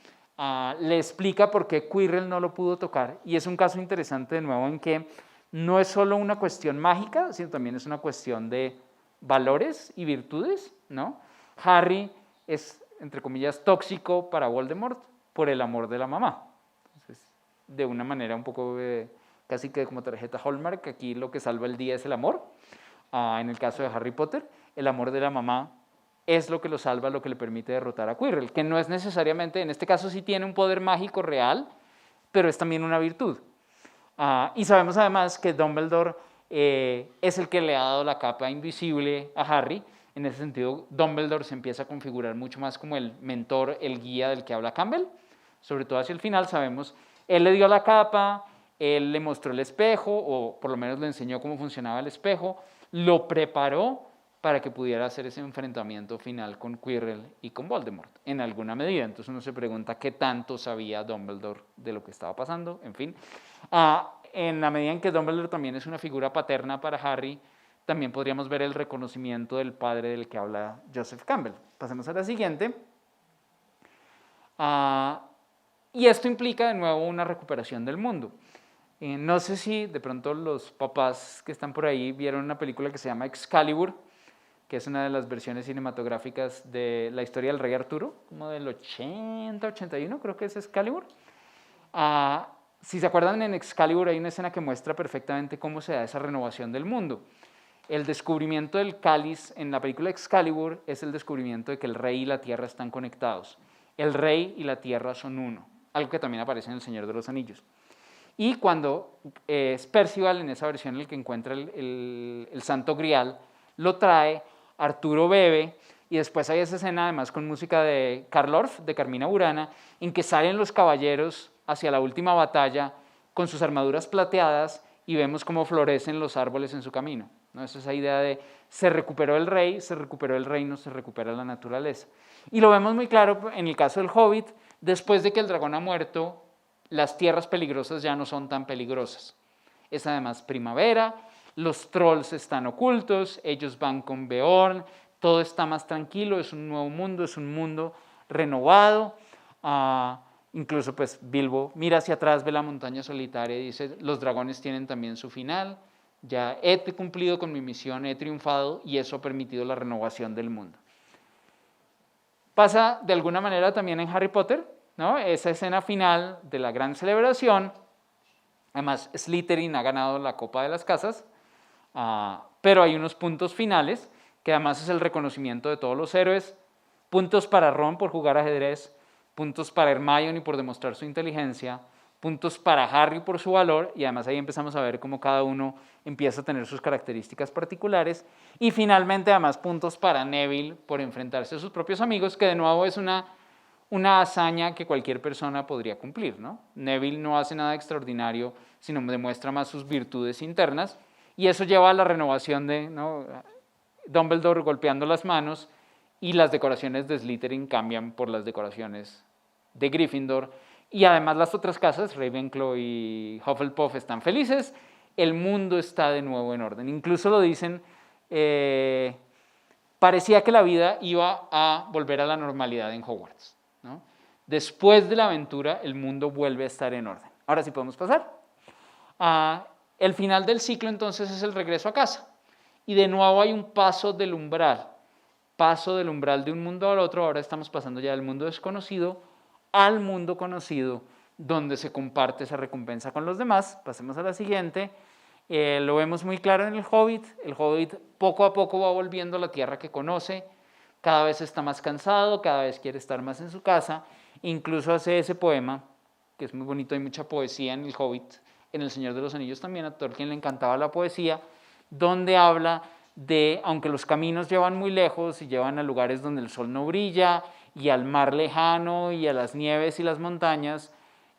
Le explica por qué Quirrell no lo pudo tocar, y es un caso interesante de nuevo en que no es solo una cuestión mágica, sino también es una cuestión de valores y virtudes, ¿no? Harry es, entre comillas, tóxico para Voldemort por el amor de la mamá. Entonces, de una manera un poco casi que como tarjeta Hallmark, aquí lo que salva el día es el amor. En el caso de Harry Potter, el amor de la mamá es lo que lo salva, lo que le permite derrotar a Quirrell, que no es necesariamente, en este caso sí tiene un poder mágico real, pero es también una virtud. Y sabemos además que Dumbledore es el que le ha dado la capa invisible a Harry. En ese sentido, Dumbledore se empieza a configurar mucho más como el mentor, el guía del que habla Campbell. Sobre todo hacia el final sabemos, él le dio la capa, él le mostró el espejo, o por lo menos le enseñó cómo funcionaba el espejo, lo preparó para que pudiera hacer ese enfrentamiento final con Quirrell y con Voldemort, en alguna medida. Entonces uno se pregunta qué tanto sabía Dumbledore de lo que estaba pasando, en fin. En la medida en que Dumbledore también es una figura paterna para Harry, también podríamos ver el reconocimiento del padre del que habla Joseph Campbell. Pasemos a la siguiente. Y esto implica de nuevo una recuperación del mundo. No sé si de pronto los papás que están por ahí vieron una película que se llama Excalibur, que es una de las versiones cinematográficas de la historia del rey Arturo, como del 80, 81, creo que es Excalibur. Si se acuerdan, en Excalibur hay una escena que muestra perfectamente cómo se da esa renovación del mundo. El descubrimiento del cáliz en la película Excalibur es el descubrimiento de que el rey y la tierra están conectados. El rey y la tierra son uno, algo que también aparece en El Señor de los Anillos. Y cuando es Percival, en esa versión en la que encuentra el Santo Grial, lo trae, Arturo bebe, y después hay esa escena además con música de Karl Orff, de Carmina Burana, en que salen los caballeros hacia la última batalla con sus armaduras plateadas y vemos cómo florecen los árboles en su camino, ¿no? Es esa idea de se recuperó el rey, se recuperó el reino, se recupera la naturaleza. Y lo vemos muy claro en el caso del Hobbit, después de que el dragón ha muerto, las tierras peligrosas ya no son tan peligrosas. Es además primavera, los trolls están ocultos, ellos van con Beorn, todo está más tranquilo, es un nuevo mundo, es un mundo renovado. Incluso pues Bilbo mira hacia atrás, ve la montaña solitaria y dice, los dragones tienen también su final, ya he cumplido con mi misión, he triunfado y eso ha permitido la renovación del mundo. Pasa de alguna manera también en Harry Potter, ¿no? Esa escena final de la gran celebración. Además, Slytherin ha ganado la Copa de las Casas, pero hay unos puntos finales, que además es el reconocimiento de todos los héroes. Puntos para Ron por jugar ajedrez, puntos para Hermione por demostrar su inteligencia, puntos para Harry por su valor, y además ahí empezamos a ver cómo cada uno empieza a tener sus características particulares, y finalmente además puntos para Neville por enfrentarse a sus propios amigos, que de nuevo es una hazaña que cualquier persona podría cumplir, ¿no? Neville no hace nada extraordinario, sino demuestra más sus virtudes internas, y eso lleva a la renovación de, ¿no?, Dumbledore golpeando las manos, y las decoraciones de Slytherin cambian por las decoraciones de Gryffindor, y además las otras casas, Ravenclaw y Hufflepuff, están felices, el mundo está de nuevo en orden. Incluso lo dicen, parecía que la vida iba a volver a la normalidad en Hogwarts, ¿no? Después de la aventura, el mundo vuelve a estar en orden. Ahora sí podemos pasar. El final del ciclo entonces es el regreso a casa. Y de nuevo hay un paso del umbral de un mundo al otro. Ahora estamos pasando ya del mundo desconocido al mundo conocido, donde se comparte esa recompensa con los demás. Pasemos a la siguiente. Lo vemos muy claro en el Hobbit. El Hobbit poco a poco va volviendo a la tierra que conoce, cada vez está más cansado, cada vez quiere estar más en su casa, incluso hace ese poema, que es muy bonito, hay mucha poesía en el Hobbit, en El Señor de los Anillos también, a Tolkien le encantaba la poesía, donde habla de, aunque los caminos llevan muy lejos y llevan a lugares donde el sol no brilla, y al mar lejano, y a las nieves y las montañas,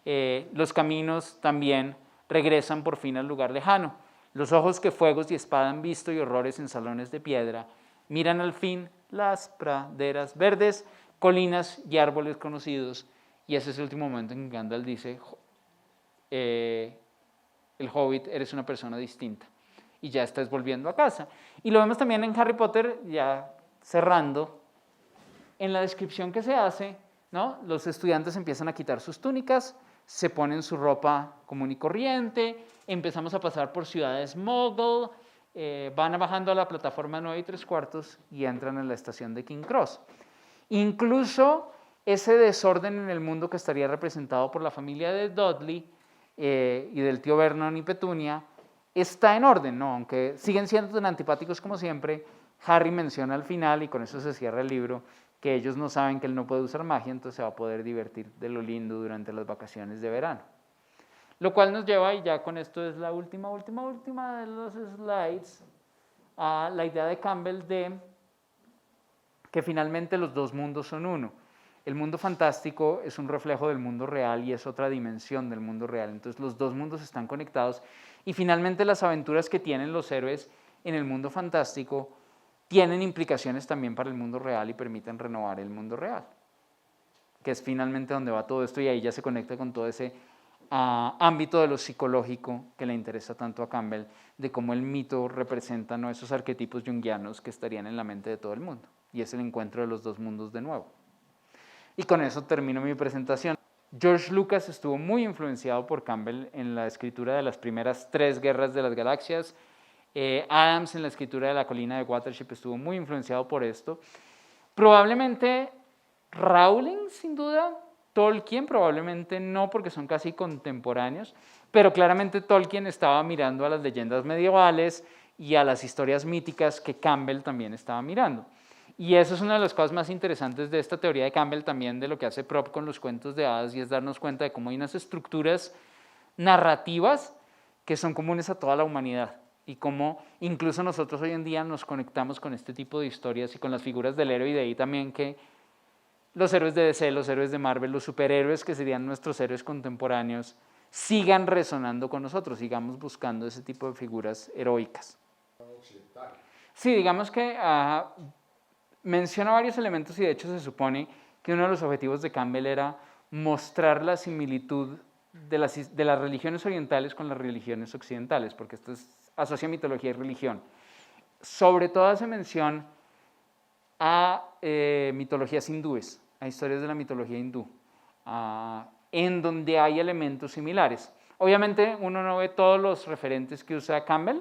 los caminos también regresan por fin al lugar lejano. Los ojos que fuegos y espada han visto y horrores en salones de piedra, miran al fin las praderas verdes, colinas y árboles conocidos. Y ese es el último momento en que Gandalf dice, el Hobbit, eres una persona distinta. Y ya estás volviendo a casa. Y lo vemos también en Harry Potter, ya cerrando, en la descripción que se hace, ¿no? Los estudiantes empiezan a quitar sus túnicas, se ponen su ropa común y corriente, empezamos a pasar por ciudades Muggle, van bajando a la plataforma 9 3/4 y entran en la estación de King Cross. Incluso ese desorden en el mundo que estaría representado por la familia de Dudley y del tío Vernon y Petunia está en orden, ¿no? Aunque siguen siendo tan antipáticos como siempre. Harry menciona al final, y con eso se cierra el libro, que ellos no saben que él no puede usar magia, entonces se va a poder divertir de lo lindo durante las vacaciones de verano. Lo cual nos lleva, y ya con esto es la última de los slides, a la idea de Campbell de que finalmente los dos mundos son uno. El mundo fantástico es un reflejo del mundo real y es otra dimensión del mundo real. Entonces los dos mundos están conectados y finalmente las aventuras que tienen los héroes en el mundo fantástico tienen implicaciones también para el mundo real y permiten renovar el mundo real, que es finalmente donde va todo esto y ahí ya se conecta con todo ese ámbito de lo psicológico que le interesa tanto a Campbell, de cómo el mito representa, ¿no?, esos arquetipos junguianos que estarían en la mente de todo el mundo, y es el encuentro de los dos mundos de nuevo. Y con eso termino mi presentación. George Lucas estuvo muy influenciado por Campbell en la escritura de las primeras 3 guerras de las galaxias. Adams en la escritura de La colina de Watership estuvo muy influenciado por esto. Probablemente Rowling, sin duda. Tolkien probablemente no, porque son casi contemporáneos, pero claramente Tolkien estaba mirando a las leyendas medievales y a las historias míticas que Campbell también estaba mirando. Y eso es una de las cosas más interesantes de esta teoría de Campbell también, de lo que hace Prop con los cuentos de hadas, y es darnos cuenta de cómo hay unas estructuras narrativas que son comunes a toda la humanidad y cómo incluso nosotros hoy en día nos conectamos con este tipo de historias y con las figuras del héroe, y de ahí también que los héroes de DC, los héroes de Marvel, los superhéroes que serían nuestros héroes contemporáneos sigan resonando con nosotros, sigamos buscando ese tipo de figuras heroicas. Sí, digamos que menciona varios elementos y de hecho se supone que uno de los objetivos de Campbell era mostrar la similitud de las religiones orientales con las religiones occidentales, porque esto asocia mitología y religión. Sobre todo hace mención a mitologías hindúes, a historias de la mitología hindú, en donde hay elementos similares. Obviamente uno no ve todos los referentes que usa Campbell,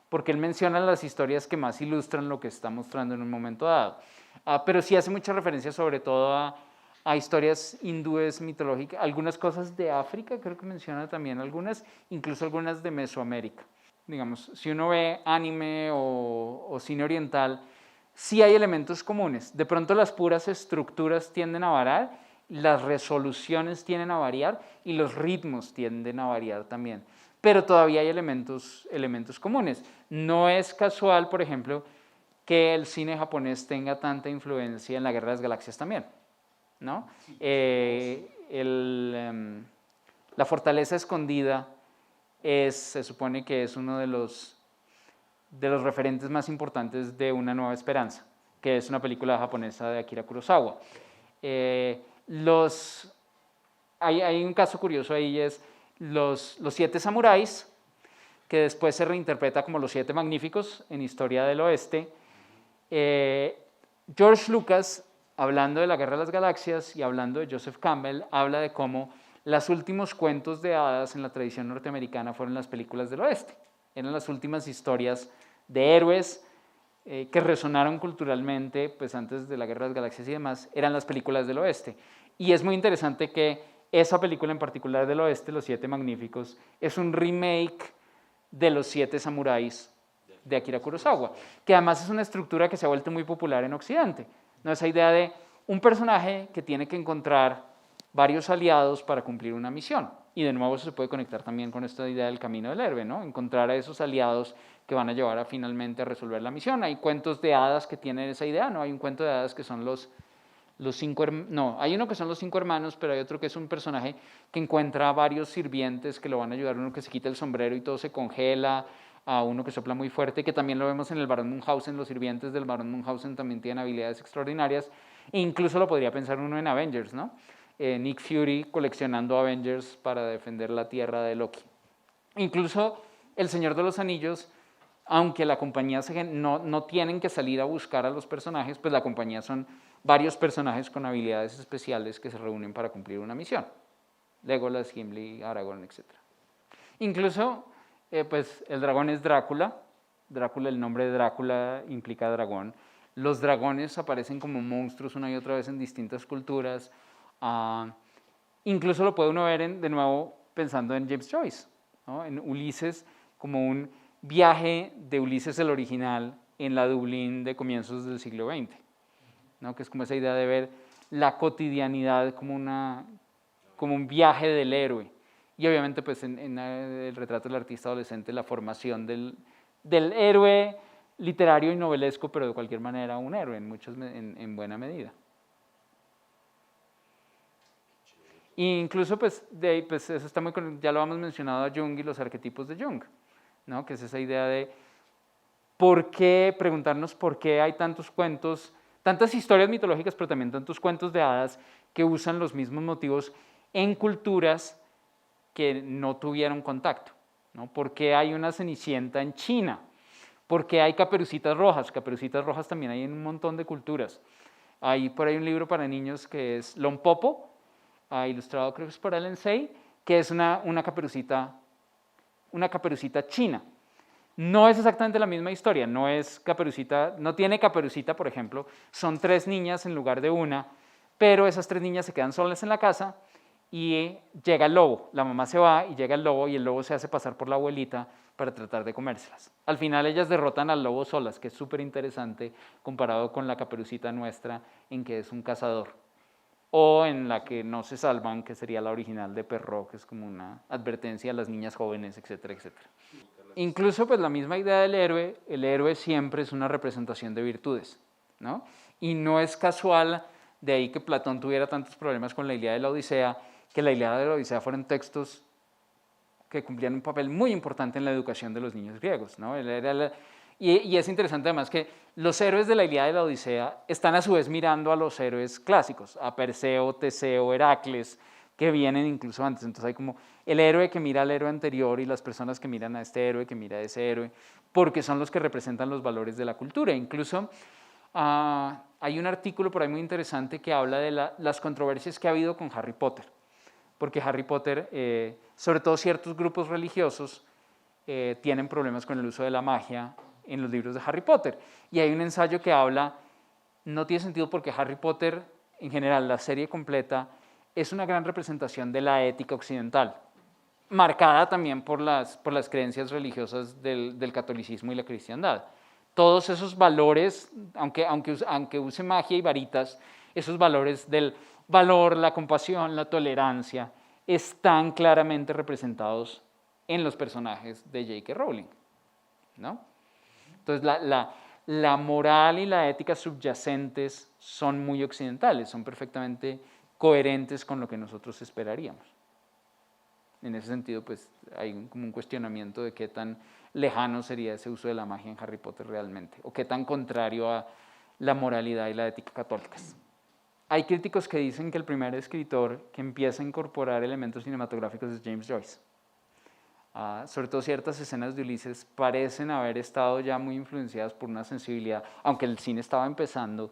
porque él menciona las historias que más ilustran lo que está mostrando en un momento dado. Pero sí hace mucha referencia sobre todo a historias hindúes mitológicas, algunas cosas de África, creo que menciona también algunas, incluso algunas de Mesoamérica. Digamos, si uno ve anime o cine oriental, sí hay elementos comunes. De pronto las puras estructuras tienden a variar, las resoluciones tienden a variar y los ritmos tienden a variar también. Pero todavía hay elementos comunes. No es casual, por ejemplo, que el cine japonés tenga tanta influencia en la Guerra de las Galaxias también, ¿no? La fortaleza escondida se supone que es uno de los referentes más importantes de Una nueva esperanza, que es una película japonesa de Akira Kurosawa. Hay un caso curioso ahí, es los 7 samuráis, que después se reinterpreta como los 7 magníficos en Historia del Oeste. George Lucas, hablando de la Guerra de las Galaxias y hablando de Joseph Campbell, habla de cómo los últimos cuentos de hadas en la tradición norteamericana fueron las películas del oeste. Eran las últimas historias de héroes que resonaron culturalmente, pues antes de la Guerra de las Galaxias y demás, eran las películas del oeste. Y es muy interesante que esa película en particular del oeste, Los 7 Magníficos, es un remake de Los 7 Samuráis de Akira Kurosawa, que además es una estructura que se ha vuelto muy popular en Occidente, ¿no? Esa idea de un personaje que tiene que encontrar varios aliados para cumplir una misión. Y de nuevo eso se puede conectar también con esta idea del camino del héroe, ¿no? Encontrar a esos aliados que van a llevar finalmente a resolver la misión. Hay cuentos de hadas que tienen esa idea, ¿no? Hay un cuento de hadas que son los no, hay uno que son los 5 hermanos, pero hay otro que es un personaje que encuentra a varios sirvientes que lo van a ayudar, uno que se quita el sombrero y todo se congela, a uno que sopla muy fuerte, que también lo vemos en el Barón Munchausen, los sirvientes del Barón Munchausen también tienen habilidades extraordinarias, e incluso lo podría pensar uno en Avengers, ¿no? Nick Fury coleccionando Avengers para defender la tierra de Loki. Incluso El Señor de los Anillos, aunque la compañía no tienen que salir a buscar a los personajes, pues la compañía son varios personajes con habilidades especiales que se reúnen para cumplir una misión. Legolas, Gimli, Aragorn, etc. Incluso, pues el dragón es Drácula. Drácula, el nombre de Drácula implica dragón. Los dragones aparecen como monstruos una y otra vez en distintas culturas. Incluso lo puede uno ver de nuevo pensando en James Joyce, ¿no? En Ulises, como un viaje de Ulises el original en la Dublín de comienzos del siglo XX, ¿no? Que es como esa idea de ver la cotidianidad como un viaje del héroe. Y obviamente pues en el retrato del artista adolescente la formación del héroe literario y novelesco, pero de cualquier manera un héroe en buena medida. E incluso pues de ahí pues eso está ya lo hemos mencionado a Jung y los arquetipos de Jung, ¿no? Que es esa idea de preguntarnos por qué hay tantos cuentos, tantas historias mitológicas, pero también tantos cuentos de hadas que usan los mismos motivos en culturas que no tuvieron contacto, ¿no? ¿Por qué hay una Cenicienta en China? ¿Por qué hay caperucitas rojas? Caperucitas rojas también hay en un montón de culturas. Hay por ahí un libro para niños que es Lompopo, ilustrado creo que es por Ellen Say, que es una caperucita china. No es exactamente la misma historia, no tiene Caperucita, por ejemplo, son 3 niñas en lugar de una, pero esas 3 niñas se quedan solas en la casa y llega el lobo, la mamá se va y llega el lobo y el lobo se hace pasar por la abuelita para tratar de comérselas. Al final ellas derrotan al lobo solas, que es súper interesante comparado con la Caperucita nuestra en que es un cazador. O en la que no se salvan, que sería la original de Perrault, que es como una advertencia a las niñas jóvenes, etcétera, etcétera. Incluso pues la misma idea del héroe, el héroe siempre es una representación de virtudes, ¿no? Y no es casual de ahí que Platón tuviera tantos problemas con la Ilíada de la Odisea, que la Ilíada de la Odisea fueron textos que cumplían un papel muy importante en la educación de los niños griegos, ¿no? Y es interesante además que los héroes de la Ilíada de la Odisea están a su vez mirando a los héroes clásicos, a Perseo, Teseo, Heracles, que vienen incluso antes. Entonces hay como el héroe que mira al héroe anterior y las personas que miran a este héroe, que mira a ese héroe, porque son los que representan los valores de la cultura. Incluso hay un artículo por ahí muy interesante que habla de las controversias que ha habido con Harry Potter, porque Harry Potter, sobre todo ciertos grupos religiosos, tienen problemas con el uso de la magia en los libros de Harry Potter. Y hay un ensayo que habla, no tiene sentido porque Harry Potter, en general, la serie completa, es una gran representación de la ética occidental, marcada también por las creencias religiosas del catolicismo y la cristiandad. Todos esos valores, aunque use magia y varitas, esos valores del valor, la compasión, la tolerancia, están claramente representados en los personajes de J.K. Rowling, ¿no? Entonces la moral y la ética subyacentes son muy occidentales, son perfectamente coherentes con lo que nosotros esperaríamos. En ese sentido, pues hay como un cuestionamiento de qué tan lejano sería ese uso de la magia en Harry Potter realmente, o qué tan contrario a la moralidad y la ética católicas. Hay críticos que dicen que el primer escritor que empieza a incorporar elementos cinematográficos es James Joyce. Sobre todo ciertas escenas de Ulises parecen haber estado ya muy influenciadas por una sensibilidad, aunque el cine estaba empezando,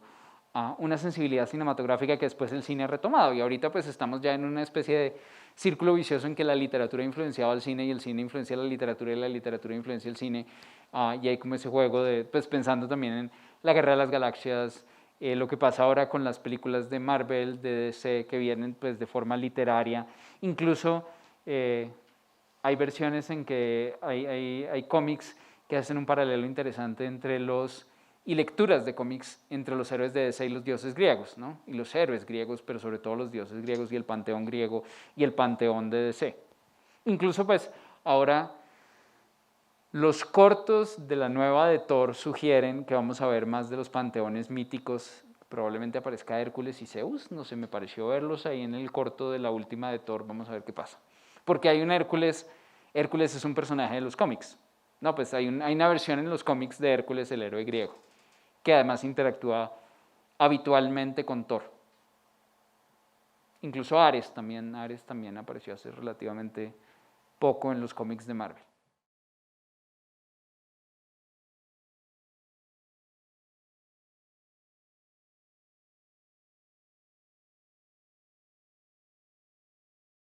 una sensibilidad cinematográfica que después el cine ha retomado. Y ahorita pues estamos ya en una especie de círculo vicioso en que la literatura influenciaba al cine y el cine influencia la literatura y la literatura influencia el cine. Y hay como ese juego de, pues pensando también en la Guerra de las Galaxias, lo que pasa ahora con las películas de Marvel, de DC, que vienen pues de forma literaria. Incluso hay versiones en que hay cómics que hacen un paralelo interesante y lecturas de cómics entre los héroes de DC y los dioses griegos, ¿no? Y los héroes griegos, pero sobre todo los dioses griegos y el panteón griego y el panteón de DC. Incluso pues ahora los cortos de la nueva de Thor sugieren que vamos a ver más de los panteones míticos Probablemente aparezca Hércules y Zeus, no sé, me pareció verlos ahí en el corto de la última de Thor, vamos a ver qué pasa. Porque hay un Hércules, Hércules es un personaje de los cómics. No, pues hay una versión en los cómics de Hércules, el héroe griego, que además interactúa habitualmente con Thor. Incluso Ares también apareció hace relativamente poco en los cómics de Marvel.